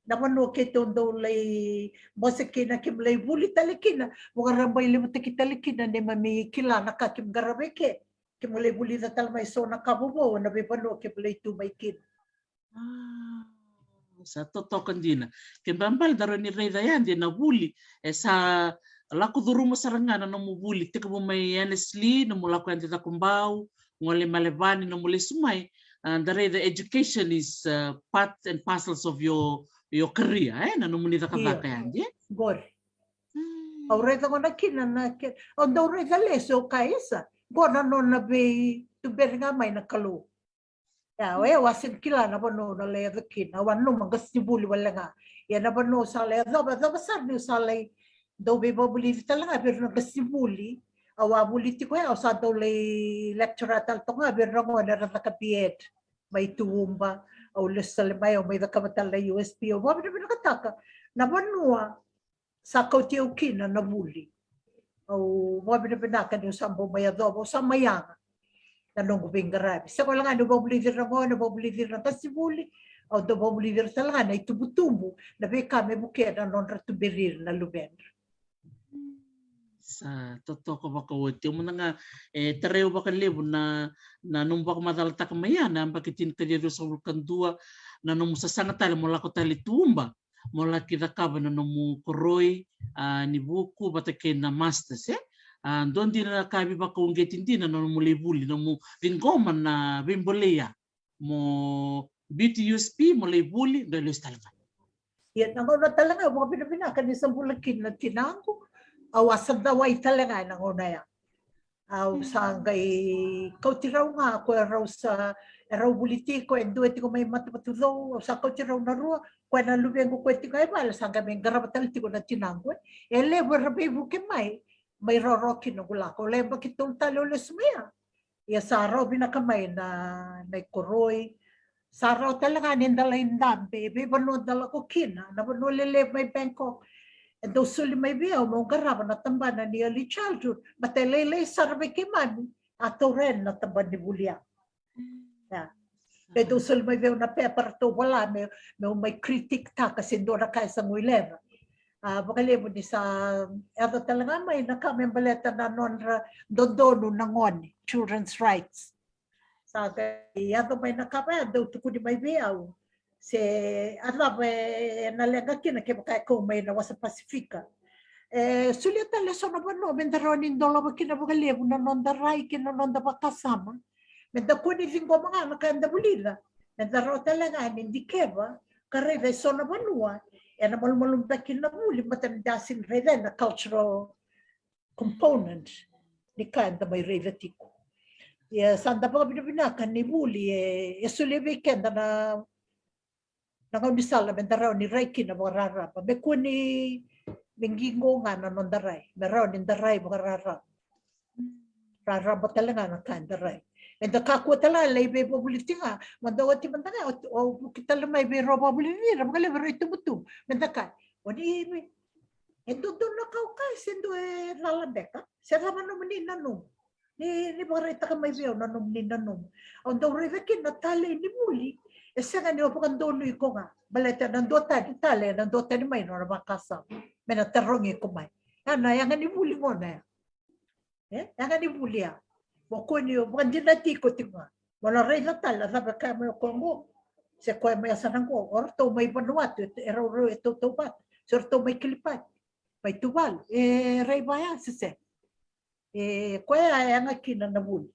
naman no kito do lay mosekina kim lay buli talikina mo garambay limu talikina ni mami kilana ka kim garabeke kim lay buli na talmay so na kabubo na bipano kim lay tumaikin. Sa totokan din. Kimbambal daro ni Rey Dayan din na buli sa laku duru mo sarangana no mo buli tika mo may honestly no mo laku antita kumbau ngole malevani no muli sumay the education is part and parcels of your career nanu munita kadaka yan di gor aureta ko nakina na ondo reta leso kaisa gona no na be tu berga mai na kalu ya we wasin kila na bono na le kina wanu magasibuli wala nga ya na bono sa le da basar ni sa le do be bobuli talaga pero na gasibuli awa buliti ko ya sa do le lecturer tal to nga pero ngo na rata kapiet may tuumba o lesal may o may kabatal na USP o babi na pinakataka na banua sa kautiyo kina na buli o babi na pinaka niyo sa may adobo sa mayanga na nung garabi sa ko lang ano babulidir na mo na babulidir na kasi buli o do babulidir talaga na itubutumbo na be kami bukeda non ratuberir na lubendra sa totoo ko ba kawati mo na nga tareo ba kanlibo na numba ko madalata kamaya na bakitin ka dito sa vulkan 2 na nung sa sangatal mo lako tali tumba mo laki da kaba na nung koroy ni buku batake na masters don din na kabi ba ko ngetin din na nung mulibuli na mo vingoma na bimbolea mo BTUSP mo libuli dalo talaga yan ako na talaga mga pinapinakan isang bulakin na tinango awasan daw ay talaga ng unaya. Aw sa kay kautiraw nga ako raw sa raw politiko and duet ko may matapatudo sa kautiraw na ruwa ko na lubeng ko kwenti kay bala sa kami garabatal ti ko na tinanggo ele barabe buke may rorokin ng gula ko le bakitong talo lesmaya ya sa raw binakamay na koroy sa raw talaga nindalain dambe be bano dala ko kina na bano lele may Bangkok. And those suli may biyaw, mong garaba na tamba na ni early childhood. Matelele sarbe kimani, ato rin na tamba ni Bulia. Pero suli may biyaw na paper to wala, may critic ta kasi doon na kaya sa nguilera. Bakalibo ni sa, eto talaga may nakamembaleta na nonra dondono nangon, children's rights. Sa eto may nakapaya, daw tuko ni may biyaw. Se alaba nalenga kina ke baka ko may na wasa Pasifika sulita leso na bano mendaronin dola bakina bagalebu na nonda rai kina nonda bakasama menda kuni vingo mga nakanda bulila mendaro talaga hindi keba kareve so na banua na malmalum bakin na buli matan dasin rede na cultural component ni kanda may revetiko ya sanda pa binabinakan ni buli sulebe kenda na nangaudisala mendaraw ni Reiki na mararapa. Beku ni Bengingo nga na nondaray. Meraw ni daray mararapa. Rarapa talaga na kandaray. Menda kakwa talaga laibe pabuliti nga. Mandawati mandanga o kita lamay be roba buliti. Ramagala bero ito buto. Menda ka. Wani endo doon na kaukay sendo lalabeka. Sera manum ni nanum. Ni barita ka may biyaw nanum ni nanum. Ang daw revekin na tali ni muli. Esa nga niyo pag doon ko nga, baleta nandota di tali, nandota ni may no na makasam. May natarong ko may. Ano, yang ni buli mo na. Yang ni buli ya. Mo ko niyo, bukan din nati ko tinga. Wala rin na tala, sabi ka mo ko mo. Sa ko may asan ko, or to may banuat, ero ito tubat. Sir to may kilipat. May tubal. Ray baya sise. Kuya yang akina na buli.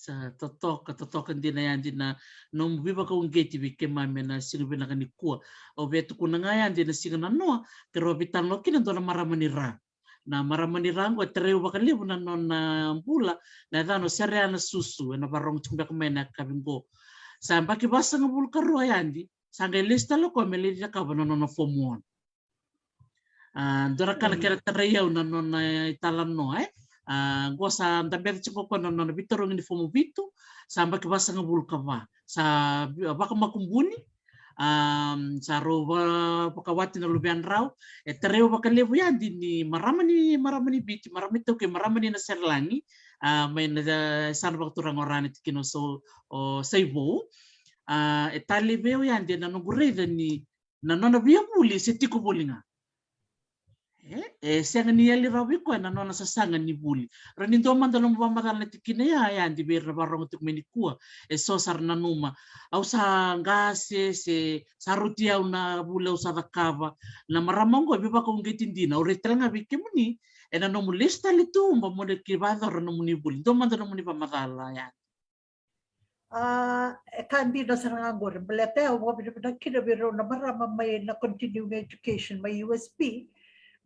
sa totoo din na yan din na nung biba ko ang gate bike mami na singo na kanikua o beto ko na nga yan din na singo na no pero bitan lo kinan do na maramanira ngo treo ba kanlibo na non na pula na dano serea na susu na barong tumba ko na kabingo sa baki basa nga bul karo yan di sa nga lista lo ko meli na ka no na form 1 dora kana kera treo na non na italan no gua sa tamber ciko ko no bitorong ni fomo bitu samba ke basa ngabul kava sa baka makumbuni sa roba pakawati na lubian raw tereu bakalevu ya di maramani biti marami to ke maramani na serlangi may na sana bak turang orani tikino so o saibo talibeu ya di na nugure ni na nona bia buli setiko bulinga siang ni ali rawi ko na nona sasanga ni buli rani do man dalong pamatal na tikina ya di ber barong tuk menikua so sar na numa au sa ngase se sarutia una bule usa kava na maramongo biba ko ngetindina ore tranga bikimuni na no mulista litu mba mo de kibada no muni buli do man dalong muni pamatal ya kandi na sarangangor belete o mo binibina kinabiro na marama may na continuing education may USP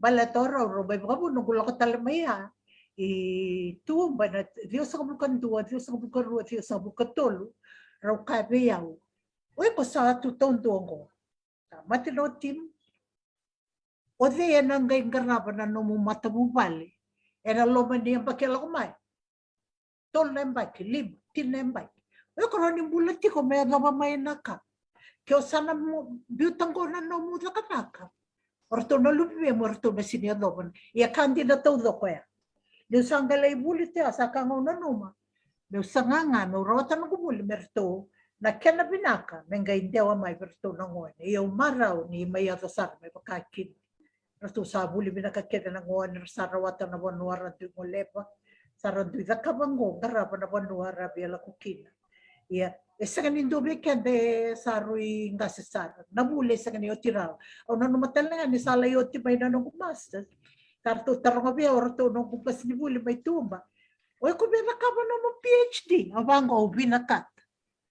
balatoro roba babu nunggulo ko talamaya tumba na Dios sa bukan dua Dios sa bukan dua Dios sa bukan tolo raw kabeyaw oy ko sa tutong dongo mati no tim o de yan ngay garaba na no mata bubali era loman niya pakela ko mai tol nembak lim tin nembak oy ko ni bulati ko may lama may naka kyo sana mo butang ko na no muda kanaka orto no lupi morto na sinya doban ya kandi na todo ko ya de sangalay bulit ya sa kango na numa de sanganga no rota no buli merto na kena binaka menga indewa mai merto na ngone yo maraw ni may atasar may pakakin merto sa buli binaka keda na ngone sarawata na bonwara du molepa sarandu da kabango garapa na bonwara biela kukina ya esa kan indobe kende sarui ngasesar nabule sa kan yotiraw o nanu matala ni sala yoti bay na no master kartu tarongabi orto no kupas ni bule bay tumba oy ko bena ka ba no PhD abango binakat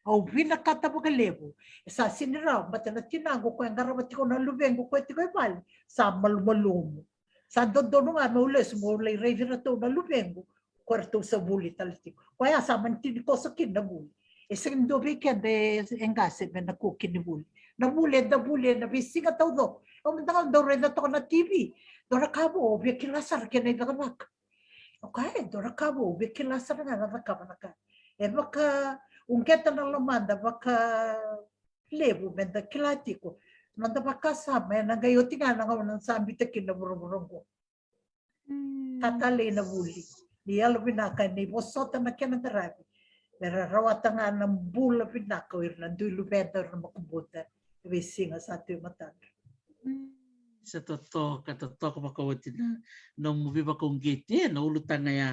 o binakat pa kalebo sa sinira batana tinango ko ngarabati ko na lubengo ko ti ko bal sa malmalum sa dodono nga maules mo lay revira to na lubengo kwarto sa buli taltiko kaya sa mantin ko sa kinabuli isang dobe kende engase ben na kukin ni buli na buli na bisinga todo o mandangal do reda to na TV do na kabo obya kilasar kenay nakabak okay do na kabo obya kilasar nga nakabaka baka ungketa na lamanda baka lebu benda kilatiko nanda baka sama na gayoti nga nang sambi ta kinaburong ko tatali na buli dia lebih nakan ni bosota na kenatarabi Pero rawata nga ng bula pinako irlan dulo better na makubuta wisinga sa ato matan. Sa totoo ko makawati na nung mubi ba kong giti na ulutan nga ya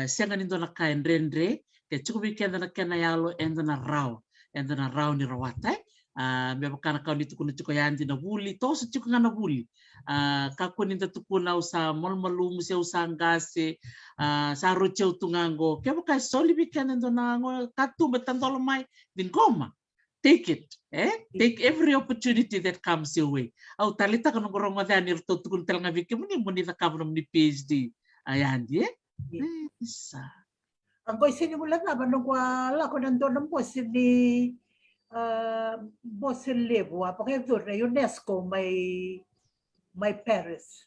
siya nga nindo na kain rendre kaya chukubi kaya na yalo endo na raw ni rawatay may makana kao nito kuno chuko yan din na buli to sa chuko nga na buli kako ninda tukunaw sa malmalum siya usang gase sa rochew tungango kaya baka solibi kaya nando na katubat tandolomay din goma take it take every opportunity that comes your way au talita kanong gorong madyan nirto tukul talang abiki muni na kabrom ni PhD ayan di isa ang ko sinimulan na ba nung wala ko nandun ng boss ni boss Levo apakaya doon na UNESCO may Paris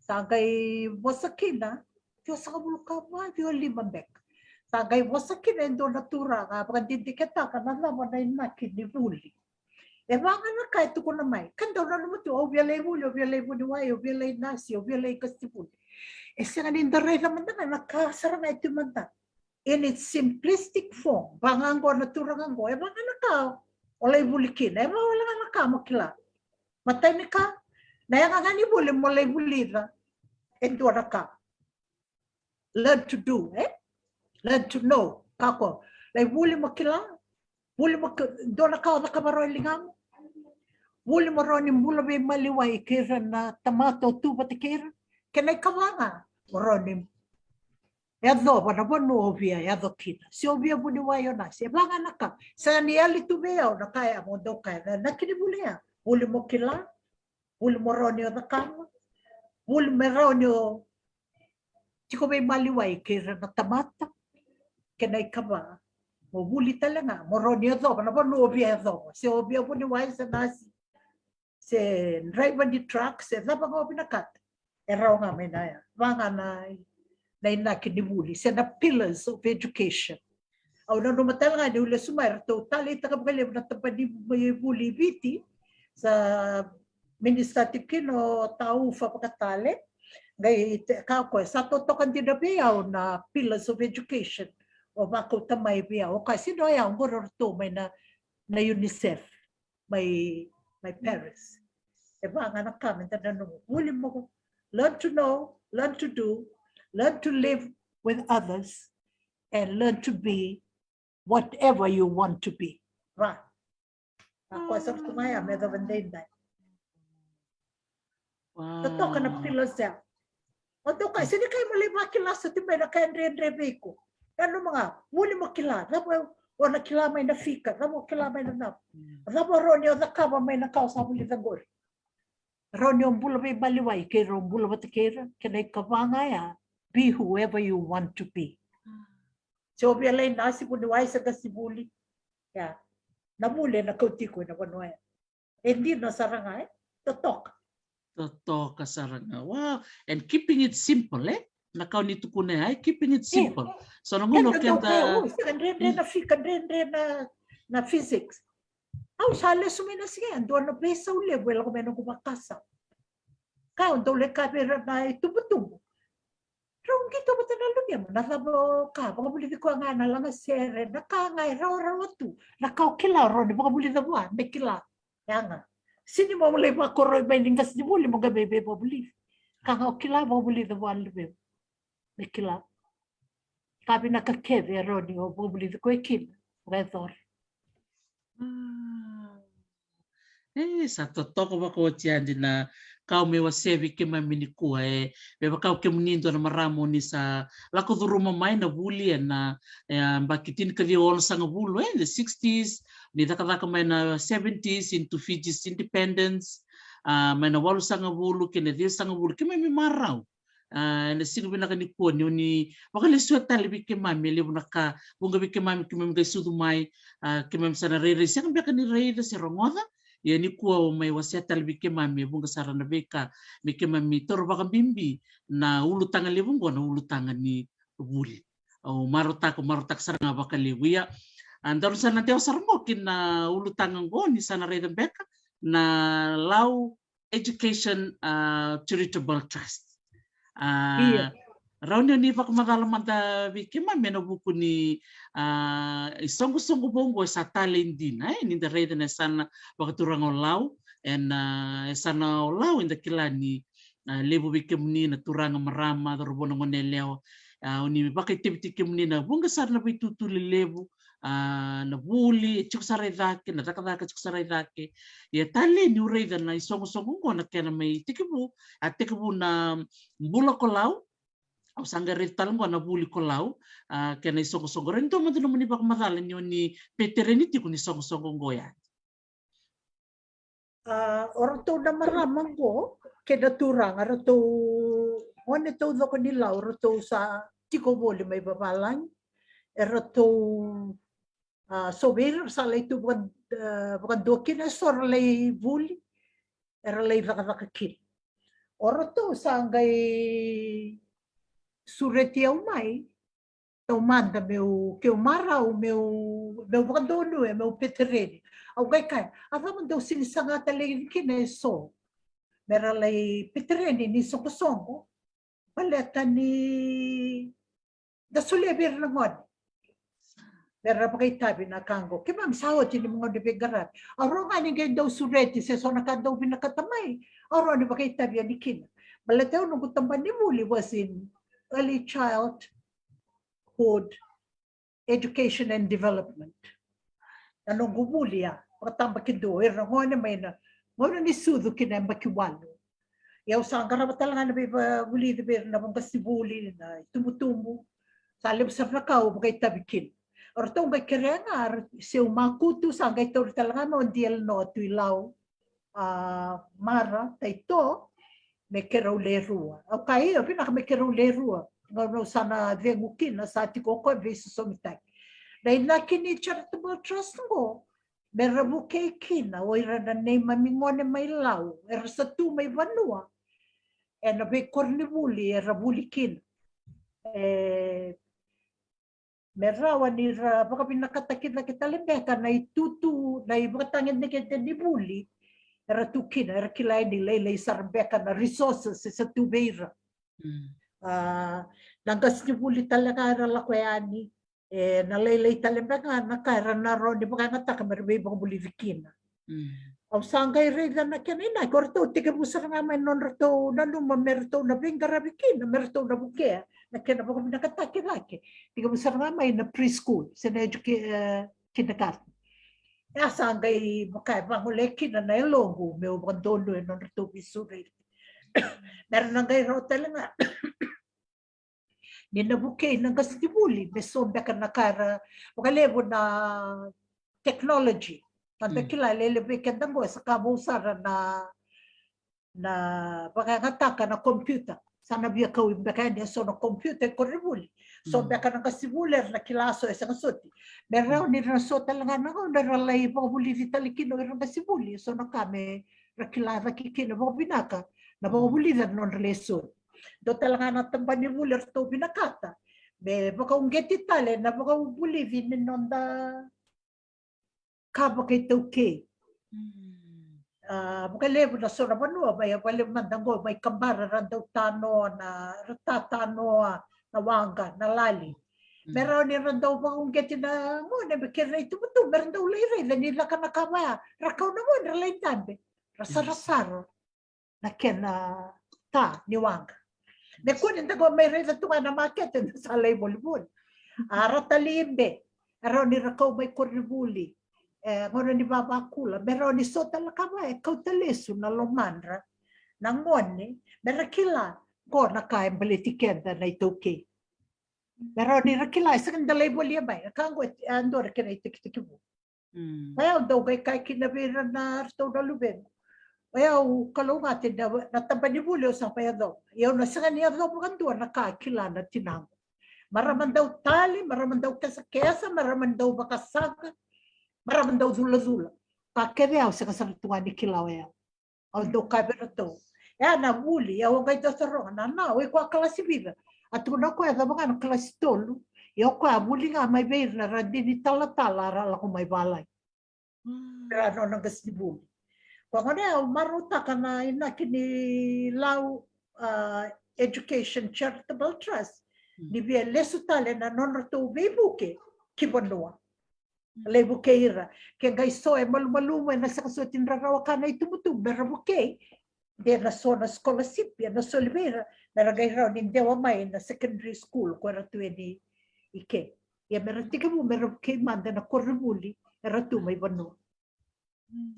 sagay boss akina Diyos sa kabulukama Diyos limambek sagay boss akina endo natura nga pagkandindikita ka na naman na inakin ni Buli mga na kahit ko na may kandaw na naman ito obyalay Buli wayo obyalay nasi obyalay kastipuli siya nga nindaray naman na nakasara na ito man na in its simplistic form, banganggo na turanganggo, mga naka, walay bulikin, wala nga naka makila. Matay ni ka, naya nga ni buli, walay bulira, endo na ka. Learn to do, learn to know, kako. Lay buli makila, do na ka, nakamaroy lingam. Buli maroy ni mula may maliway, kira na tamato, tuba tikira, kanay kawanga, maroy ni Yadlo, wanabono obia, yadlo kita. Si obia buni wayo na, si banga naka. Sa niali tubeyaw na kaya mo daw kaya. Nakinibuli ya. Buli mo kila, buli mo ronyo na kama, buli mo ronyo. Siko may maliway, kira na tamata. Kanay ka ba? Mo buli talaga. Mo ronyo do, wanabono obia do. Si obia buni wayo sa nasi. Si driver di truck, si labang obi na kat. Eraw nga may na yan. Banga na na inakinibuli sa na pillars of education. Au na matal nga de ule sumar total ita ka bale na tapadi buli biti sa ministrative kino tau fa pakatale ngai ka ko sa to kan di biao na pillars of education o ba ko tamay biao kasi no ya ngoro to may na UNICEF my parents e ba nga nakamen ta no uli mo learn to know, learn to do, learn to live with others and learn to be whatever you want to be. Right. Ako sa kumaya, may gawandin na. Totoo ka na pilos siya. O to ka, sini kayo mali makilasa timay na kaya Andre Beko. Ano mga, muli makilala. O nakilamay na fika, ramo kilamay na nap. Ramo ronyo na kama may nakausa muli na gol. Ronyo bula may baliway, kay ron bula matikira, kanay kabangaya, be whoever you want to be. So bialay nasi po niway sa gasibuli. Yeah. Namuli na kauti ko na wanoy. Hindi na sarangay. Totok. Totok ka saranga. Wow. And keeping it simple, eh? Nakaw nito ko na, keeping it simple. So nangulo kenta. Kandre na physics. Aw sale sumina siya. Doon na besa uli. Wala ko meron kumakasa. Kaya doon le kamera na itubutubo. Rong gitu betul lalu dia mana sabo ka baka boleh ko nga na lang sere na ka nga raw tu na ka kila ro baka boleh da buat me kila ya nga sini mo boleh ba ko ro binding kas di boleh mo gabe be boleh ka nga kila mo boleh da buat lebih me kila ka bi na ka keve ro ni o boleh ko ekin redor Sa totoo ba ko tiyan din na kau me wasevi ke mamini kuha be kau ke munindo na maramo ni sa lako duru mamai na buli na bakitin ka diol sa ngabulu the 60s ni takadaka may na 70s into Fiji's independence may na walu sa ngabulu ke na dia sa ngabulu ke may maraw na sino binaka ni kuha ni wakaliswa talibi ke mami libo naka bunga bi ke mami ke mami kay sudumay ke mami sa narere siya kang baka ni reyda si rongoda yani kuwa may waseta libike mami bunga sarana beka bike mami toro baka bimbi na ulutangan libungo na ulutangan ni wuli o marotak saranga baka liwia andaro sana teo sarmokin na ulutangan go ni sana reda beka na law education charitable trust Raunyo ni pakumadalaman bike mami na buku ni isongo bongo sa talendin ni the reda na sana bakaturang olaw and sana olaw in the kilani lebo bike muni na turang marama robo na ngoneleo uni bakitibiti kimni na bunga sana bitutuli lebo na buli chuksaredake na takadaka chuksaredake ya tale ni reda na isongo ngo na kena may tikibu at tikibu na bula kolaw au sangga rital ngo na buli kolau kena isongo rento mo no mani bak madalan yo ni petereniti ko ni songo ngoya orto na maramang ko kena turang arato one to do ko nila orto sa tiko boli may babalan erato sobir sa lay tu bukan dokin sor lay buli era lay vakakakil orto sanggay sureti ao mai tau manda meu que eu marau meu bandono meu peterene au gai kai ava manda sini sanga tale kine so mera lei peterene ni songo paleta ni da sole ber na ngon mera pakai tabi na kango ke mam sawo tini mo de begarat aro nga ni gai daw sureti se so nakadaw binakatamay aro ni pakai tabi ni kin balataw no kutamban ni muli wasin early childhood education and development. Anong gubuli patamba kido ngone may na ngone ni sudu kinamba kiwalo. Yaw sa garaba talaga na buli de ber na mga sibuli na tumutumu salim sa nakao magay tabikin. Or to gay kerenga se umakutu sa gay tor talaga no diel no tuilaw mara taito me kero le rua. O kai o pina me kero le rua. No sana vengukin na sa tiko ko visu somitai. Na inakini charitable trust ngo. Merabu kay kina o ira na nei mamingone may law. Era sa tu may vanua. E na be kornibuli era bulikin. Merawa ni ra baka pinakatakit na kita lembeka na itutu na ibakatangin na kita ni buli. Era tukina, era kilay ni lay sarbeka na resources sa tubeira. Langkas ni buli talaga era lakwayani. Na lay talembeka na kaya na ro ni baka nataka merbe baka buli vikina. Au sangay reda na kanina korto tika busar nga may non rato na luma merto na bingara vikina merto na buke na kena baka pinakataki laki. Tika busar nga may na preschool sa na kindergarten. Ya sangay baka banguleki na nailongo me abandono e non rato bisuri. Meron na ngay rotel nga. Ni na buke na gastibuli me sombe ka na kara wakalevo na technology. Tanda kila lele kendango sa kabusara na pagkakataka na computer. Sana biya ka imbeka niya so na computer ko ribuli. So beka na kasibuler na kilaso sa kasuti. Meron ni raso talaga na ko naralay pa buli vitalikino ron kasibuli. So na kami rakila rakikino mo binaka na buli na non relation. Do talaga na tamban ni buler to binakata. Be baka ungeti tale na baka buli vin non da kaba kay tauke. Makalevo na sora manua, may walim mandango, may kambara, randaw tano, na ratatano, na wanga, na lali. Meron ni randaw ba kung geti na mo, na bikira ito mo ito, meron daw liray, na nila ka nakabaya, rakaw na mo, nalay tabi, rasarasaro, na kena ta, ni wanga. May kunin na ko, may rin na tunga na market, sa alay bolibol. Ratalimbe, meron ni rakaw may kuribuli, ngono ni baba kula pero ni sota la kama kautalesu na lomandra na ngone merakila ko na kai politikenda na itoke pero ni rakila sa kandalay bolia bay kango andor kena itikitikibu kaya daw kay kinabira na to na luben kaya kalungati na tabani bulyo sa kaya daw yaw na sa kanya daw kanduar na kakila na tinang maraman daw tali maraman daw kesa maraman daw bakasaga maraman daw zula-zula. Kakereaw sa kasantuan ni Kilaw yaw. Although kabira to. Na buli, yaw ang gaito sa ronga. Na, ko klase biba. At kung ako, mga klase tolo, yaw ko, buli nga may bayar na randi ni tala-tala, arala ko may balay. Pero ano nang gas ni buli. Kung ano, maruta ka na inakini Law Education Charitable Trust, ni biya leso tale na non-rato bibuke, kibanua. Lebo keira ke gaiso e maluma na sa kasutin rarawa kana itumutu berabuke de na sona scholarship ya na solvera na ragairaw ni dewa mai na secondary school ko ratu ni ike ya meratika mo merabuke manda na korribuli ratu mai banu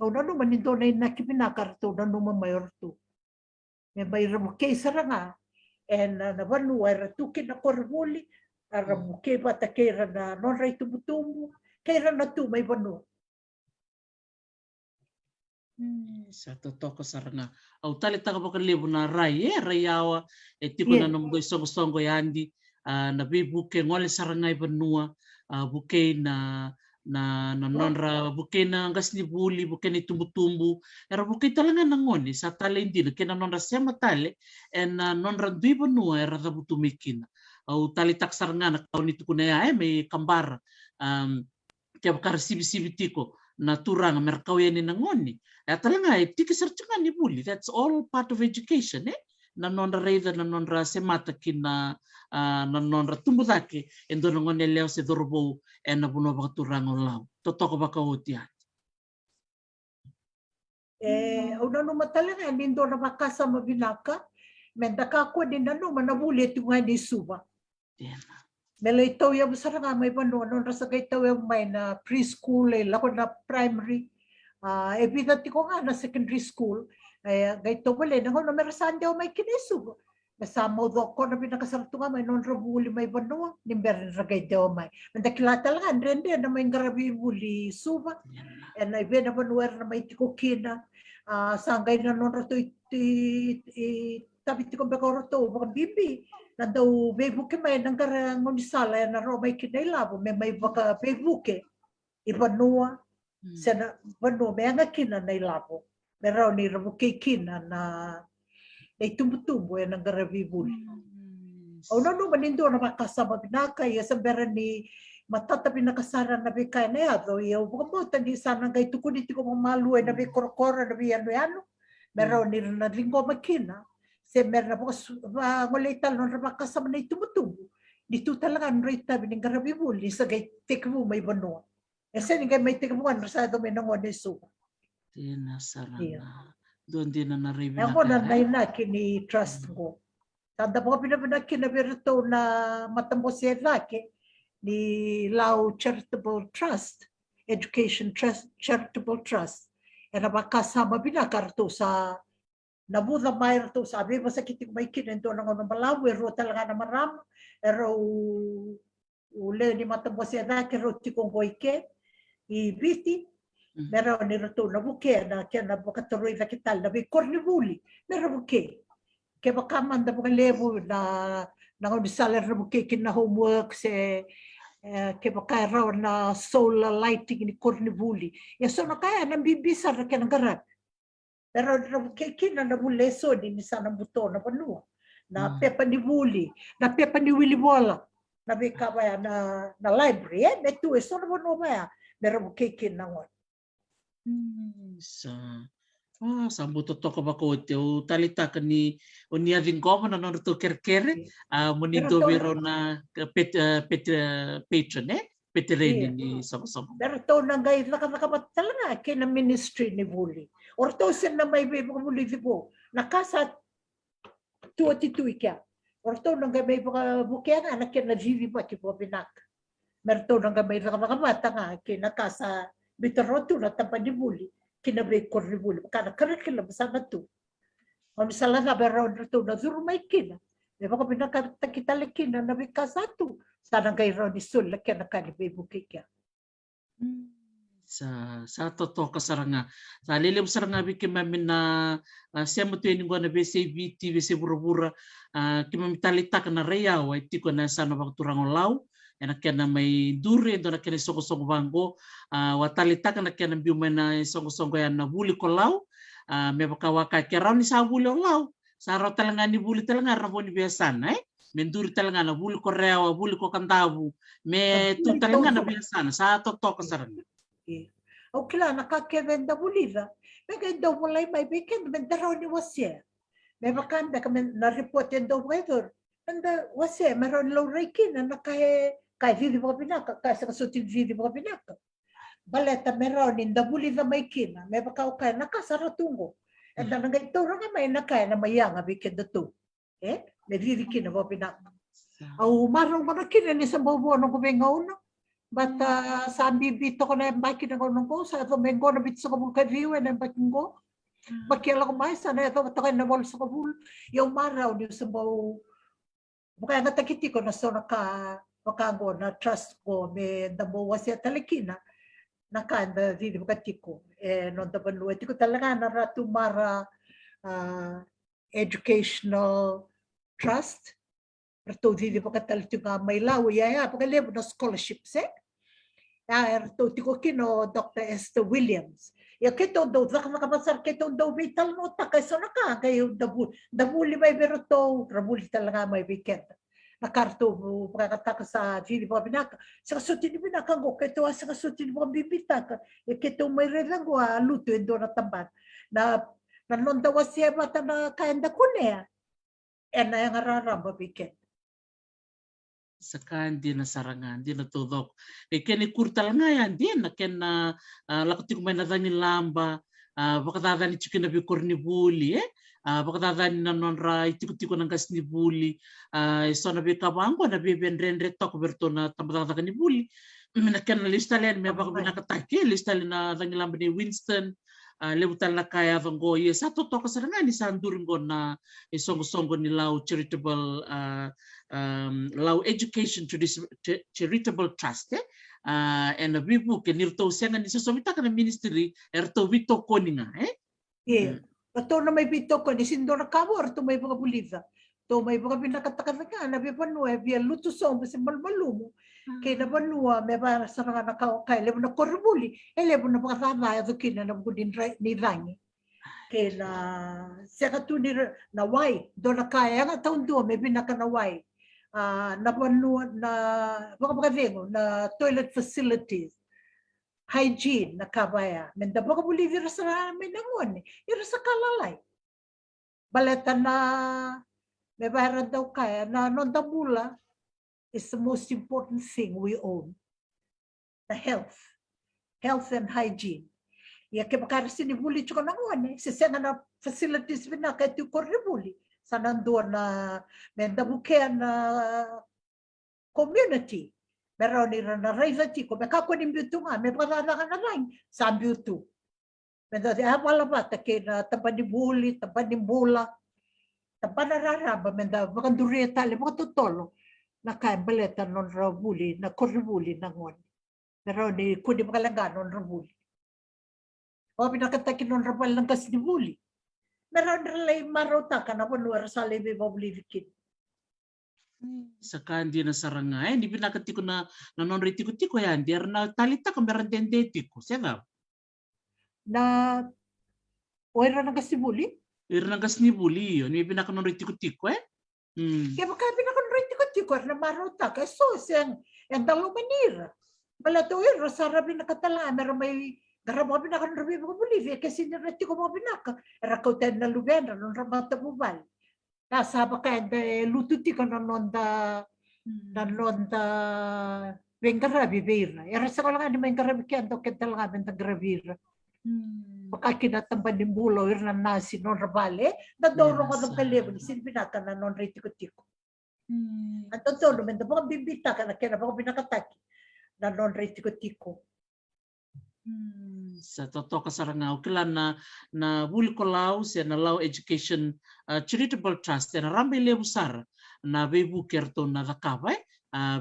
o na no manindo na nakipinakar to na no mayor to me bay rabuke saranga en na banu ratu ke na korribuli rabuke patakera na non rai tumutumbu kaya na tu may banu. Sa totoo saranga. Au tali taga baka libo na rai rayawa tiko na nomgo songo yandi na bibuke ngole saranga ibanua buke na nonra buke na ngas ni buli buke ni tumbu era buke talaga nangoni sa tali hindi na kina nonra siya tale en nonra dui banua era rabutumikin. Au tali tak saranga na kauni tuku na may kambara kaya bakar sibi tiko na turang merkau yani nangoni ya talaga tiki sarcungan ni buli that's all part of education na nonra reda na nonra semata kina na nonra tumbudake endo ngone leo se dorbo na buno baka turang olaw totoko baka hotia una no matalaga nindo na makasa mabinaka mendaka ko din no manabuli tunga ni suba Melo ito yung sarang may panunon rasa kay ito yung may na preschool lako na primary evident ko nga na secondary school gaito wala na hono merasan daw may kinesu kasama do ko na pinakasarto nga may non rabuli may panu nimber ragay daw may mandakilata lang rende na may garabi buli suba and I been na panuwer na may tikokina sangay na non rato tabi ko ba ko rato mga bibi na daw Facebook may nang karang munisala na ro may kinailabo may baka Facebook ibanua sana banu may nga kina na ilabo pero ni rabo kina na tumbutumbo nang garabi buli o no manindo na makasama binaka ya sa beran ni matata pinakasara na bika na yato iyo bukabuta di sana kay tukuni tiko mamalu na bi korokora na bi ano meron ni na linggo makina se meron na bukas ngolital no na kasama na itumutubo dito talaga no rita biningarabi buli sa kay tikmo may bano ese ni kay may tikmo ano sa do may nangon isu Tinasarana. Doon din na naribi ako na na kini trust ko tanda po pinapinakin na birto na matambos yan laki ni Lao Charitable Trust, Education Trust, Charitable Trust. E na makasama binakarto sa nabuda mayroon to sabi basta kitik may kinento ng ano malawi ro talaga na maram ero ule ni matambos yan laki ro tikong goike ibiti meron ni ro to na buke na kaya na bukatuloy na kital na bikornibuli meron buke kaya bakaman na mga levo na nangumisalar na bukikin na homework se kaya baka raw na solar lighting ni Cornibuli. So na kaya nang bibisa na kaya nagarat. Pero na bukikin na nabuleso din isa ng buto na panua. Na pepa ni Buli, na pepa ni Willy Bola. Na bika ba na library. Metu so na panua ba meron bukikin na ngon. Sambu to ko ba ko te o talita ka ni o ni aving goma na no to kerkere muni do vero na patron petereni ni so. Pero to na gay nakabat talaga kina ministry ni Buli. Or to sen na may Buli po. Nakasa tuati tuika. Or to na gay may bukya na kina vivi pa tipo binak. Merto na gay may nakabat nga kina kasa bitaroto na tampa ni Buli. Kinabay Cornibuli kana curriculum sana tu misalnya na baron tu na zuru may kina baka pinakata kita lekina na bika satu sana kay ron isul lekina kani bebu kikya sa toto kasaranga sa lilim saranga bikimamin na siya mo tuwing na BCBT bese burubura kimamitalita ka na reyaw ay tiko na sana bakturang olaw na kaya na may duri do na kaya soko-soko bangko watalita ka na kaya na biumay na soko-soko yan na buli ko law may bakawaka kaya raw ni sa buli o law sa raw talaga ni buli talaga raw ni biyasan may duri talaga na buli ko rewa buli ko kantabu may tu talaga na biyasan sa toto kasarang okay lang nakakevenda bulida may daw walay may weekend may daraw ni wasya may bakanda kami na-report yan daw weather anda wasya meron low reiki na nakaya kay vivi mga pinaka, kay sa kasutin vivi mga pinaka. Baleta meron, indabuli na may kina, may baka kaya nakasaratungo. At nanggay ito nga may nakaya na mayang, abikin na ito. May vivi kina mga pinaka. Marong mga kina ni sa bubuo ng kumingaw na. But sa bibito ko na yung bakin ng unong ko, sa tumingo na bito sa kabul kariwa na yung bakin ko. Bakila ko may sana ito, ito kayo nawal sa kabul. Yung maraw niyo sa buo. Bukaya nga takiti ko na so makago na trust ko may dabawa siya talikina nakanda dito katiko no dabalu tiko talaga na ratu mara educational trust perto dito pagkatalito nga may lawi ya pagkalebo na scholarships erto tiko kino Dr. Esther Williams ya kito do nakapasar kito do vital mo ta kay so kayo dabuli may beroto rabuli talaga may weekend nakarto pagkataka sa Gini mga binaka. Sa kasutin ni binaka ko, kito sa kasutin ni mga bibitaka. Kito may relang luto yung doon na tamban. Na nanondawa siya mata na kaenda ko niya. Na yung araramba bikin. Saka hindi na sarangan, hindi na tudok. Kaya kurtal nga yan, hindi na kaya na lakutik may nadangin lamba, baka dadani chikin na bikor ni buli, baka dadani na nonra itiko-tiko ng gas ni buli, so na bikabangko, na bibendrenre tok berto na tambataka ni buli. Na kaya na listalen, may baka binakatake, listalen na dangin lamba ni Winston, lebutan na kaya vanggo, sa totoo kasarangan, isang duringo na isong-songo ni Lao Charitable Lao Education Charitable Trust and a bibu ke nirto senga ni sosomita kana ministry erto bito koninga Ato na may bito ko ni sindora kamo erto may mga buliza to may mga pinakatakan na bi panua bi luto so basi malmalumo kay na banua may para sa na kay lebo na korbuli lebo na pakatana ato kina na budin ni rangi kay na saka tu ni na wai do na kaya nga taon do may binaka na wai na banua na na toilet facilities, hygiene na kabaya. Menda baka buli vira sa menangoni, ira sa kalalay. Baleta na may bayaran daw kaya na nonda mula is the most important thing we own. The health and hygiene. Ya ke bakara sini buli chuko nangoni, sisena na facilities bina kaya tu korre buli. Sanandua na menda bukean na community. Meron ni na raisa tiko, me kako ni mbiutu nga, me parada ka na lang sa mbiutu. Menda di wala ba take na taban ni buli, taban ni bula, taban na raraba, menda baka duriya tali, baka tutolo. Na kaya baleta non rabuli, na koribuli na ngon. Meron ni kuni makalanga non rabuli. O pinakataki non rabal ng kas ni buli. Meron rilay marota ka na panuwar sa lebe babulivikin. Saka hindi na sarangay, hindi pinakatiko na non-retiko-tiko yan, di na talita ka meron dendetiko, siya Na oira ng kas ni buli? Ira ng gas ni buli, yun, may pinaka non-retiko-tiko Kaya baka pinaka-retiko-tiko na marota ka, so siyang dalawang manira. Bala to oira, sarabi na katala, meron may garabo pinaka ng Bolivia, kasi niretiko mga pinaka, erakautan na lubena, nung ramata bubal. Kasaba kaya lututi ka na nonda vengarabi beira. Era sa lang ani vengarabi kaya do ketala nga gravira. Baka kinatamban ni bulo irna nasi non rabale, na doro ko ng kalebo, sinbinaka na non retiko-tiko. At totoo, menda baka bibita ka na kaya baka binakataki na non retiko-tiko. Sa totoo ka sarangau kila na buli ko lau sa na lau education charitable trust na ramai le besar na bebu kerto na dakabay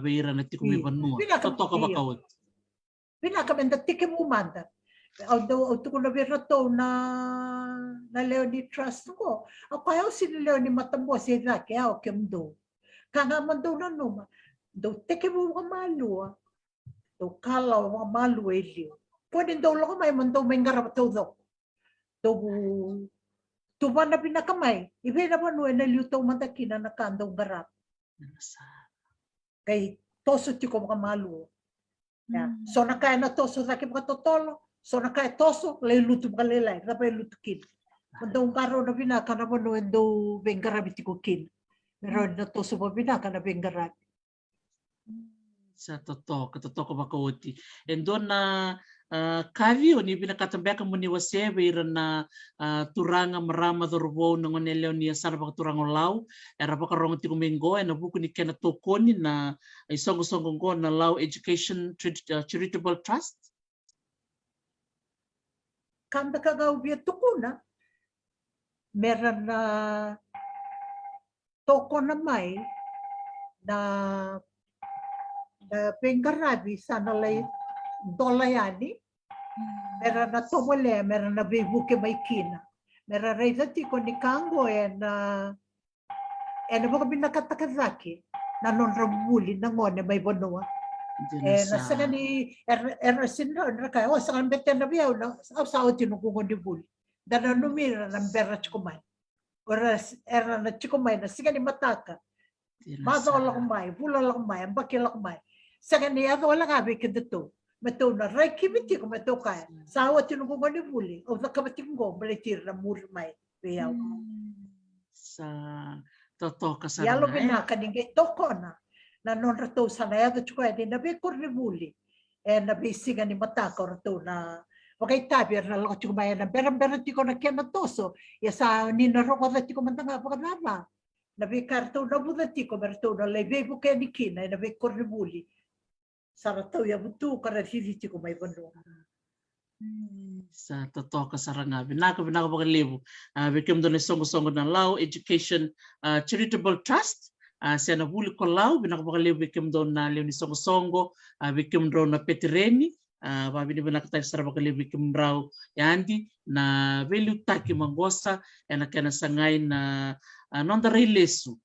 beira na tiku may banua totoo ka ba kawat Pinaka menda tike mo manda. Although ko na birato na Leonie trust ko. Ako ayaw si Leonie matambo si Raki ayaw kemdo. Kanga man daw na numa. Daw tike mo ka malua. Daw kalaw mga malu elio. Pwede daw lang may man daw may ngarap daw daw. Daw tuwa na pinakamay. Ibe na ba nuwe na liutaw matakina na kandaw garap. Kay toso tiko mga malu. So na kaya na toso sa mga totolo. So na kaya toso, lay luto mga lelay. Napay luto kin. Mandong karo na pinaka na ba nuwe daw may ngarap tiko kin. Meron na toso pa pinaka na may ngarap. Sa totoo ko ba kawati. And doon na kavio ni pinakatambeka mo ni wasebe ira na turanga marama dorbo ng oneleo ni asara baka turango lau era baka rongo tiko mengo na buku ni kena tokoni na isongo-songo ko na lau education charitable trust. Kanda kagaw biya tukuna. Meron na toko na may na pengarabi sana lay dolayani. Meron na tomole, meron na bibuke may kina. Meron reza tiko ni kango na baka binakatakazaki na non rabuli na ngone may bonua. Nasa ni sinro na kaya sa kan beten na biyaw na sa tinukungon di buli. Dana numira ng berach kumay. Oras na chikumay na siga ni mataka. Mazo lang kumay, bula lang kumay, bakil lang kumay. Sa kanya wala kabi kidto. Mato na rekibiti ko mato kaya. Sa tinukungon di buli. O sa kabating ko balitir na murmay biyaw. Sa totoo ka sa Yalo binakaning toko na. Na non rato sa nayado chukay din nabi korribuli. Nabi siga ni mataka rato na okay tabi na lang chukumay na beran tiko na kaya natoso. Ya sa ninaro ko tiko mantanga pagkadama. Nabi karto na buda tiko berto na lebe po kaya ni kina nabi korribuli. Sa rato ya butu kada hili tiko may bando. Sa totoo ka sa rangabi. Naka pagkalibo. Bikim doon songo-songo ng lau education charitable trust. Siya na huli ko lau, binakapakaliw bikim doon na liw ni songo-songo, bikim doon na petireni, babi ni binakatay sa rapakaliw bikim raw yandi, na velu taki manggosa, na kaya nasangay na nonda relesu,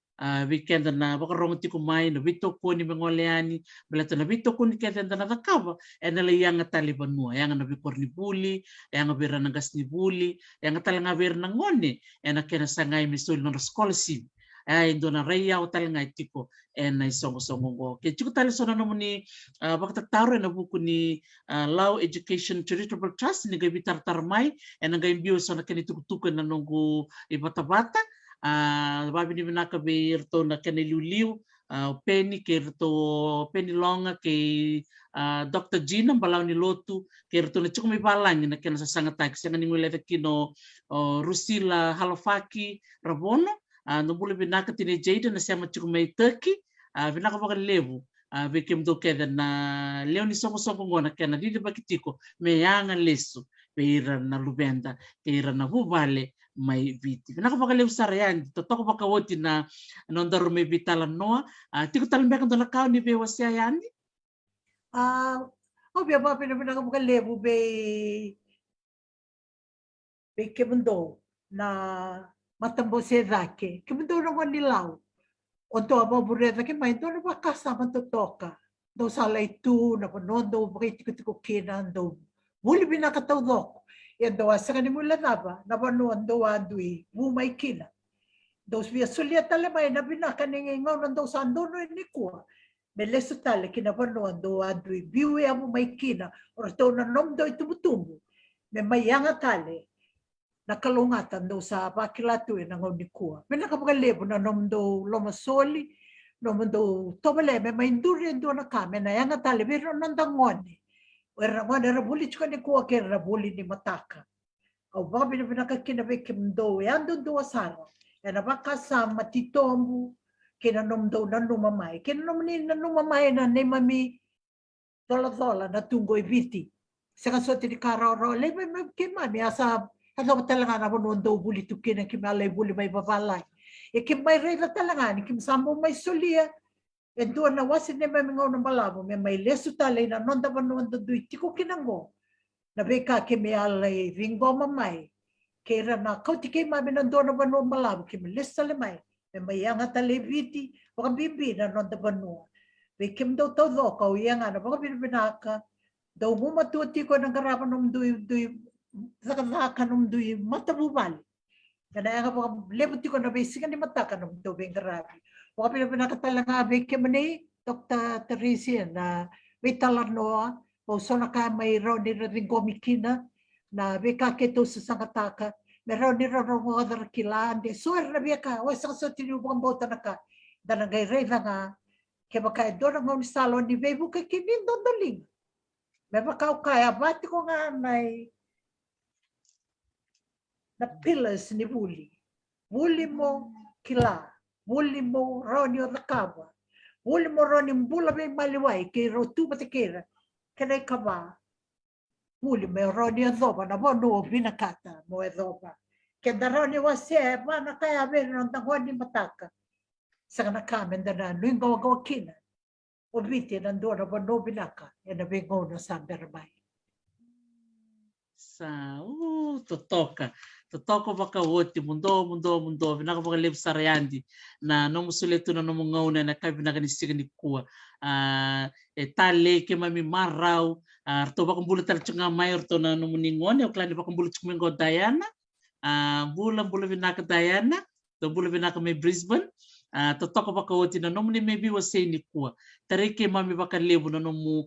weekend na bakarong ti kumay, na bito ko ni Bengoleani, balata na bito ko ni kaya na nakaba, na layang nga taliban mo, yang na bikor ni buli, yang nga bira nagas ni buli, yang nga talang nga bira ng ngone, na kaya nasangay misul ng scholarship, ai dona reia o tala ngai tiko e nai songo go ke chuku tala sona no ni wakta taru na buku ni Law Education Charitable Trust ni gabi tar mai e na gabi bio sona keni tuku na nongo i bata babi ni naka be rto na keni liu Penny ke rto Penny longa ke Dr. Gina balau ni lotu ke rto na chuku mi balang na kena sasanga tak sanga ni ngule kino Rusila Halofaki Rabono no bule binaka tine Jada na siya chuku mai Turkey binaka baka levu bekem do keda na leo ni songo ngona kena didi bakitiko me yanga lesu beira na lubenda beira na bubale mai viti binaka baka levu sarayan totoko baka woti na nondaro me vitala noa tiko talembeka ndo nakao ni be wasia yani Obvio papi na binaka baka levu be kemundo na matambo sedake kemundo na ngoni lau Oto abo bureza ke mai do na kasa man to toka. Do salai tu na panondo bukit tiko kina do. Buli bina katau dok. E do asa ni mula naba na panondo adui bu mai kina. Do via sulia tale mai na bina kaningi ngau na do sando no ni kuwa. Belesu tale kina panondo adui biu abu mai kina. Ora to na nom do itu butumbu. Me mai yanga tale. Nakalungatan daw sa pakilatu na ngoni kuwa. May nakapagalibo na nomdo lomasoli, nomdo tobale, may mainduri ndo na kame na yang atali, pero nandangoni. Wera ngoni rabuli chika ni kuwa kaya rabuli ni mataka. Au babi na pinakakinabi kimdo, yando do asara. Yana bakasama titombu, kina nomdo na numamay. Kina nomni na numamay na ni mami dola na tunggoy viti. Saka soti ni kararo, lebe kimami asa Ano talaga na bonondo buli tukin ang kimalay buli may babalay. E kim may rela talaga ni kim sambo may sulia. E doon na wasin ni may mga ng malabo may leso talay na nonda bonondo duy tiko kinango. Na beka kimi alay ringo mamay. Kaya na kau tiki mami nandoon na bonondo malabo kimi les talimay. May yang talay viti baka bibi na nonda bonondo. Be kim daw todo kau yang ana baka binaka. Daw mo matuti ko ng garapan ng duy Zakakanum do matabubal. Kaya nga po lebuti ko na basic ni matakanum do bengarabi. Wala pinakatala nga beke mani Dr. Teresa na may talarnoa o so naka may raw ni ringo mikina na beka keto sa sangataka. Meron ni raw ng other kilaan de so na beka o sa so tinubang bota naka danagay reva nga kaya baka do ng ng salon ni bebu ka kinin dondaling. May baka kaya bati ko nga may na pillars ni Buli. Buli mo kila. Buli mo ronyo nakawa. Buli mo ronyo bula may maliway. Kaya rotu matikira. Kanay kaba. Buli mo ronyo zoba. Na bono binakata mo zoba. Kaya da ronyo wasya. Mana kaya meron ng tangwa ni mataka. Sa nakamen da na. Nuing gawa kina. O biti nando na bono binaka. Yan na bingaw na sa berbay. Sa totoka baka wote mundo binaka baka lep sarayandi na no musuletu na no ngauna na kabi na kanisiga ni kuwa tale ke mami marau to baka bulat tal chunga mayor to na no muningon o klani baka bulat chunga Diana bula binaka Diana to bula binaka may Brisbane totoka baka wote na no muni maybe was say ni kuwa tare ke mami baka lebu na no mu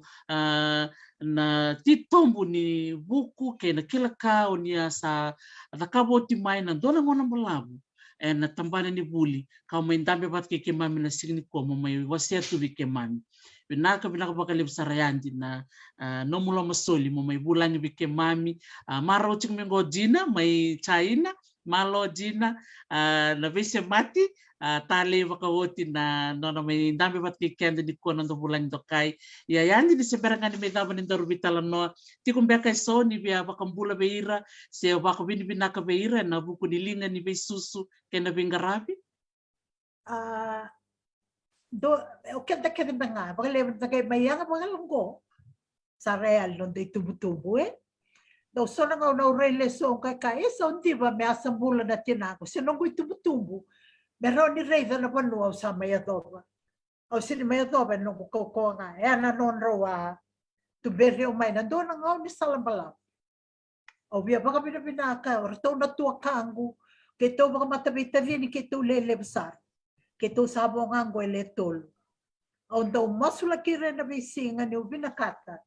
na titombu ni buku ke na kila kao ni sa nakaboti mai na dona ngona malabu na tambana ni Buli kau main dambe bat ke mami na signi ko mai wasia tu bi ke mami binaka baka leb sarayandi na no mulo masoli mai bulani bi ke mami maro ching mengo Gina mai China malo Gina na vese mati tale wakawoti na no may dami bat kikenda di ko nando bulan do kai ya yani di seberanga ni medaba ni daru bitala no ti kumbeka so ni bia bakambula beira se bako bini binaka beira na buku ni linga ni be susu kena bingarabi do o kenda nga baka lewan na kay mayanga baka lunggo sa real non day tubu-tubu do so na nga na relasyon kay so di ba may asang bulan na tinako sinong ko'y tubu-tubu meron ni Reza na panuaw sa Mayadoba. O sini Mayadoba nung kuko nga. E na non rawa tuberi umay na doon ang ni Salambala. O biya baka binabinaka. Orto na tuwa kangu. Kito baka matabi-tabi ni kito lele besar. ke to sabo ngango eletol onda masula kire na bisinga ni ubinakata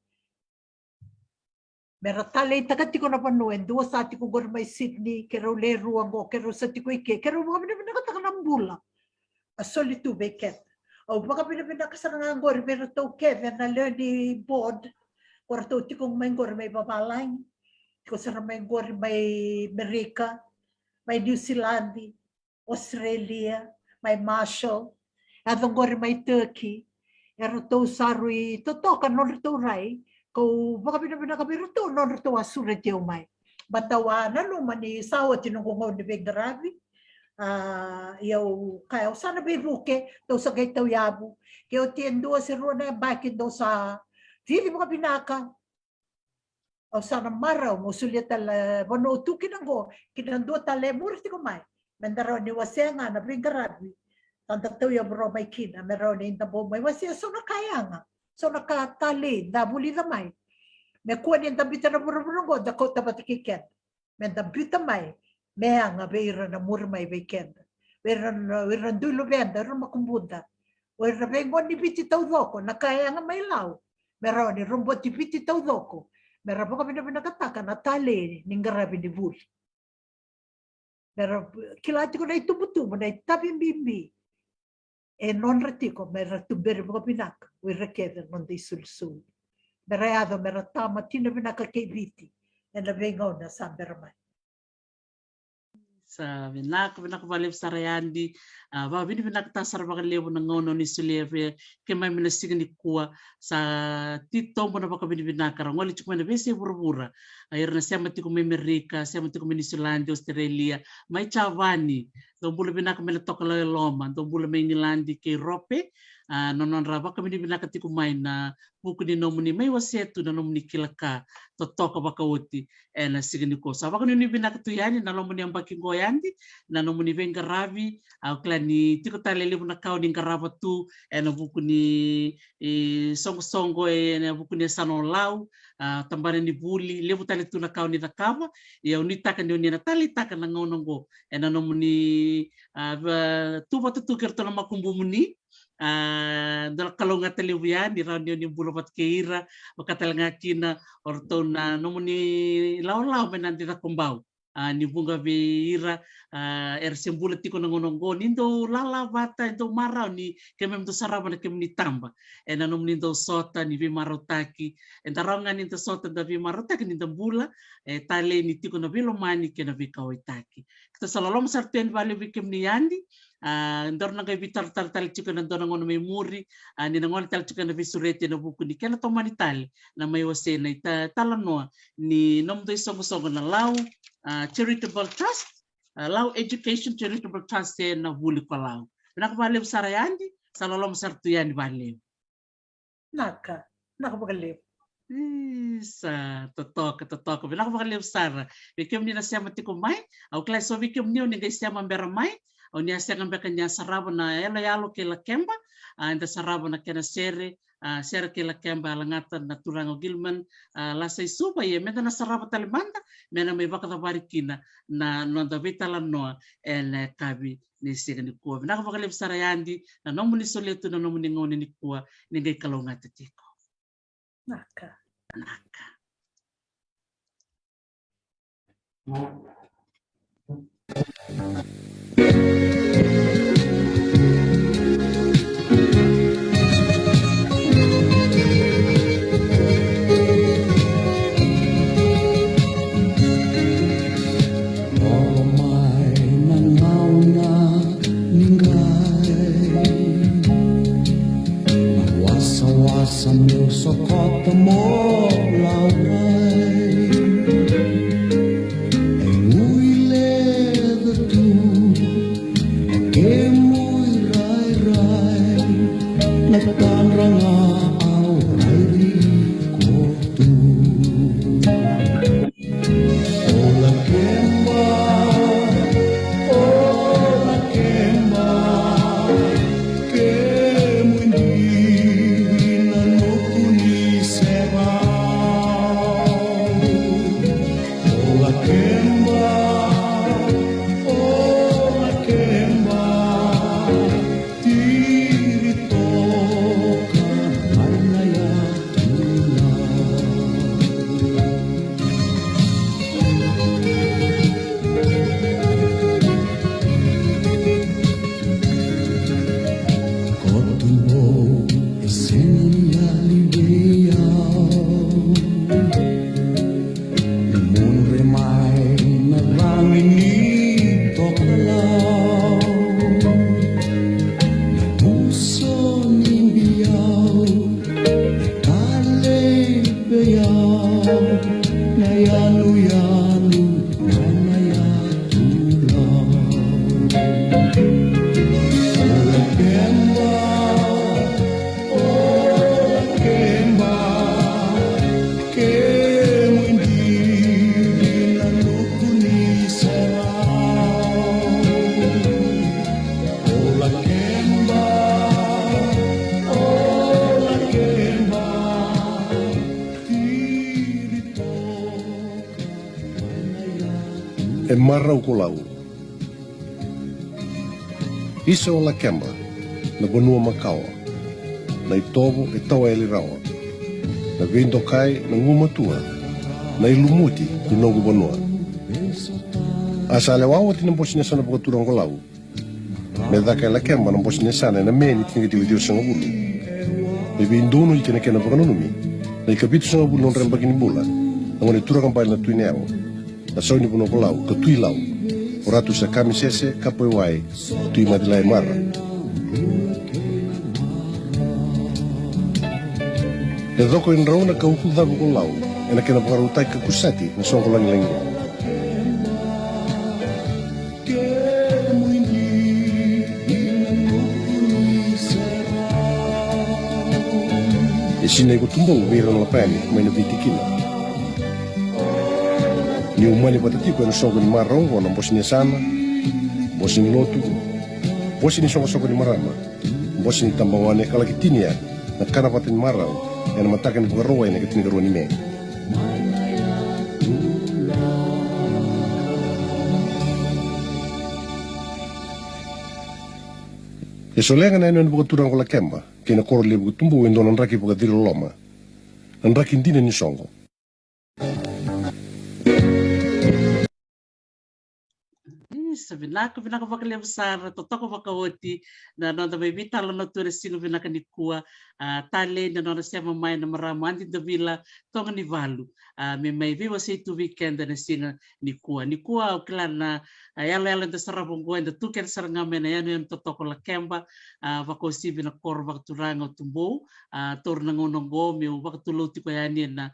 mera tale takati ko na panuen dua sati ko gor mai Sydney ke ro le ruango ke ro sati ko ike ke ro mga binakata ka nambula asoli tu beket o baka binakata sa ngangor pero to Kevin na le di board or to tikong may gor may babalang ko sa may gor may Amerika may New Zealand Australia may Marshall atong gor may Turkey ero to sarui to kan no to rai ko baka binakabiro to no to asura teo mai batawa na no mani sawa tinungong ni begravi eu kaya sana bebuke to sa gay to yabu kaya tiendo sa rona bakit do sa dili mga binaka o sana maraw mo sulit tal bono tukin ngo kinando tale murti ko mai mendaro ni wasenga na begravi tanda to ya bro may kina meron ni tabo may wasya so na kaya nga so nakatali na buli na may kuha niya tabita na murumurungo dako tabat kiket men tabita may mea nga beira na murmay weekend weran dulo benda ro makumbunda wera bengo ni biti tawdoko nakaya nga may law meron ni rumbo ti biti tawdoko meron pa kami na pinakataka na tali ning garabi ni buli meron kilati ko na itubutubo na itabim-bimbi non ratiko mera tubere mga pinak wera kevin non di sulsul merayado mera tama tina pinaka keviti na bengaw na samberman sa binakbalib sa rayandi ba binaktasar ba kalebo ng ngono ni Suleve ke may minasig ni kuwa sa tito mo na baka binakara ngoli chukma na bese burbura ayar na siya mati ko may Amerika siya mati ko may New Zealand Australia may chavani do bula binaka may tokala loma do bula may nilandi ke Europe nonon raba kami binakati ko may na buku ni nomuni may wasetu na nomuni kilaka to toka baka uti na sigini ko sa baka ni binakatu yani na nomuni ang baking goyandi na nomuni venga ravi au klani tiko talele na kau ni karaba tu na buku ni songo na buku ni sanolau tambane ni buli lebu tale tu na kau ni nakama ya unita kan ni na tali takan na ngonongo na nomuni tuba tu kerto na makumbu muni dal kalau nga televian di radio ni bulupat keira makatal nga kina orto na nomuni law menanti na kumbau ni bunga beira sembula tiko nangonongo nindo lala bata ito maraw ni kemem to saraba na kemni tamba na nomuni do sota ni bimarotaki entaronga ni to sota da bimarotaki ni bula tale ni tiko na bilomani ke na bikawaitaki kita salalom sarten vale bikem ni yandi ndor na kay bitar tal chika na ndor ngono may muri ni nangon tal chika na visurete na buku ni kena to manital na may wase na talano ni nomdo isong na law charitable trust law education charitable trust na buli ko law nakabalew sarayandi salalom sartu yan balew nakabalew sa totok nakabalew sara bikem ni na siya matikumay au klase so bikem ni ni guys siya mamberamay o niya siya ngamba kanya sarabo na yalo ke la kemba anda sarabo na kena sere ke la kemba langata na turango gilman la sai suba ye mena na sarabo talimanda mena may baka tabarikina na nonda vitala no kabi ni siga ni kuwa na kabakalib sarayandi na nomu ni soleto na nomu ni ngoni ni kuwa ni ngay kalonga tiko naka Meu socota mola em uile tu que muy rai na tanranga au rai kotu ola kemba que muy na no kuni seba marau ko lau. Isa o Lakemba, na Bonua Makawa, na itobo e tawa eli rawa, na Vendokai na ngumatua, na ilumuti i Nogu Bonua. Asa alewawa tina bosnya sana pakaturang ko lau, me daka e Lakemba na bosnya sana na meni tinga sanga bulu. Me bindono i tina kena pakanunumi, na ikapitu sanga bulu non rembaki ni bula, na ngone tura kampai na tuineao, na sauni puno ko lau, ka tui lau, oratu sa kami sese kapoe wai, tui madilai mara. E doko in rauna ka uku dhagu ko lau, e na kena pangarutai ka kusati na songko langi-langi. E sina iku tumbong vira na lapani mai na vitikina. Ni umani patatiko na songko ni marongo na bosi ni sana, bosi ni lotu, bosi ni songko ni marama, bosi ni tambawane kalakitini ya, na karapatin marau, yang matakan buka roa yang ketini roa ni me. E solenga na ino buka turang ko Lakemba, kena koro le buka tumbu wendo nan raki buka diro loma, nan raki ndina ni songo. Sabi nako pakaliam sara totoko pakawoti na nonda may vitalo na ture sino vinaka ni kuwa tale na nonda siya mamay na maramandi da vila tonga ni valu may viwa sa itu weekend na sino ni kuwa o kila na yala da sarabong kuwa da tuker sarangame na yan totoko Lakemba wako sibi na koro wakaturanga o tumbo tor na ngonongo mi wakatuluti ko yan na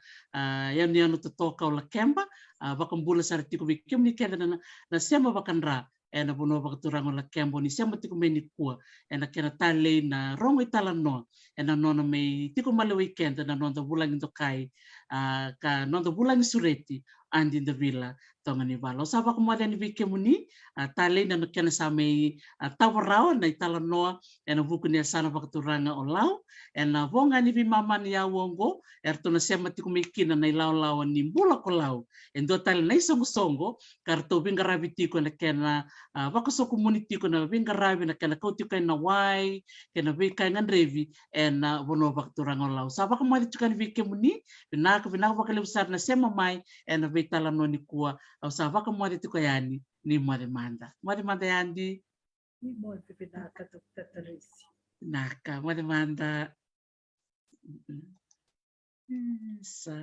yan totoka o Lakemba wakambula sarati ko bikim ni kenda na sema wakanra na bono wakaturang o Lakemba ni sema tiko may nikua na kena tale na rongo italan no na nona may tiko male weekend na nona bulang ito kai ka nona bulang sureti andi the villa tonga ni vala o saba kumada ni bikim ni tale na kena sa may tawarao na italan no na buku ni sana wakaturanga o lau na vonga ni bimama ni awongo erto na sema tiko may kina na ilaw ni bula ko lau endo tale na isongo-songo karto bingarabi tiko na kena wakaso community ko na bingarabi na kena kauti kay na wai kena kay ngan revi na bono wakaturang o lau saba kumada tiko ni bikim ni binaka wakalimsar na sema may na vitala no ni kuwa au saba kumada tiko yani ni manda yandi Ni mo pinaka Dr. Teresi. naka manda sa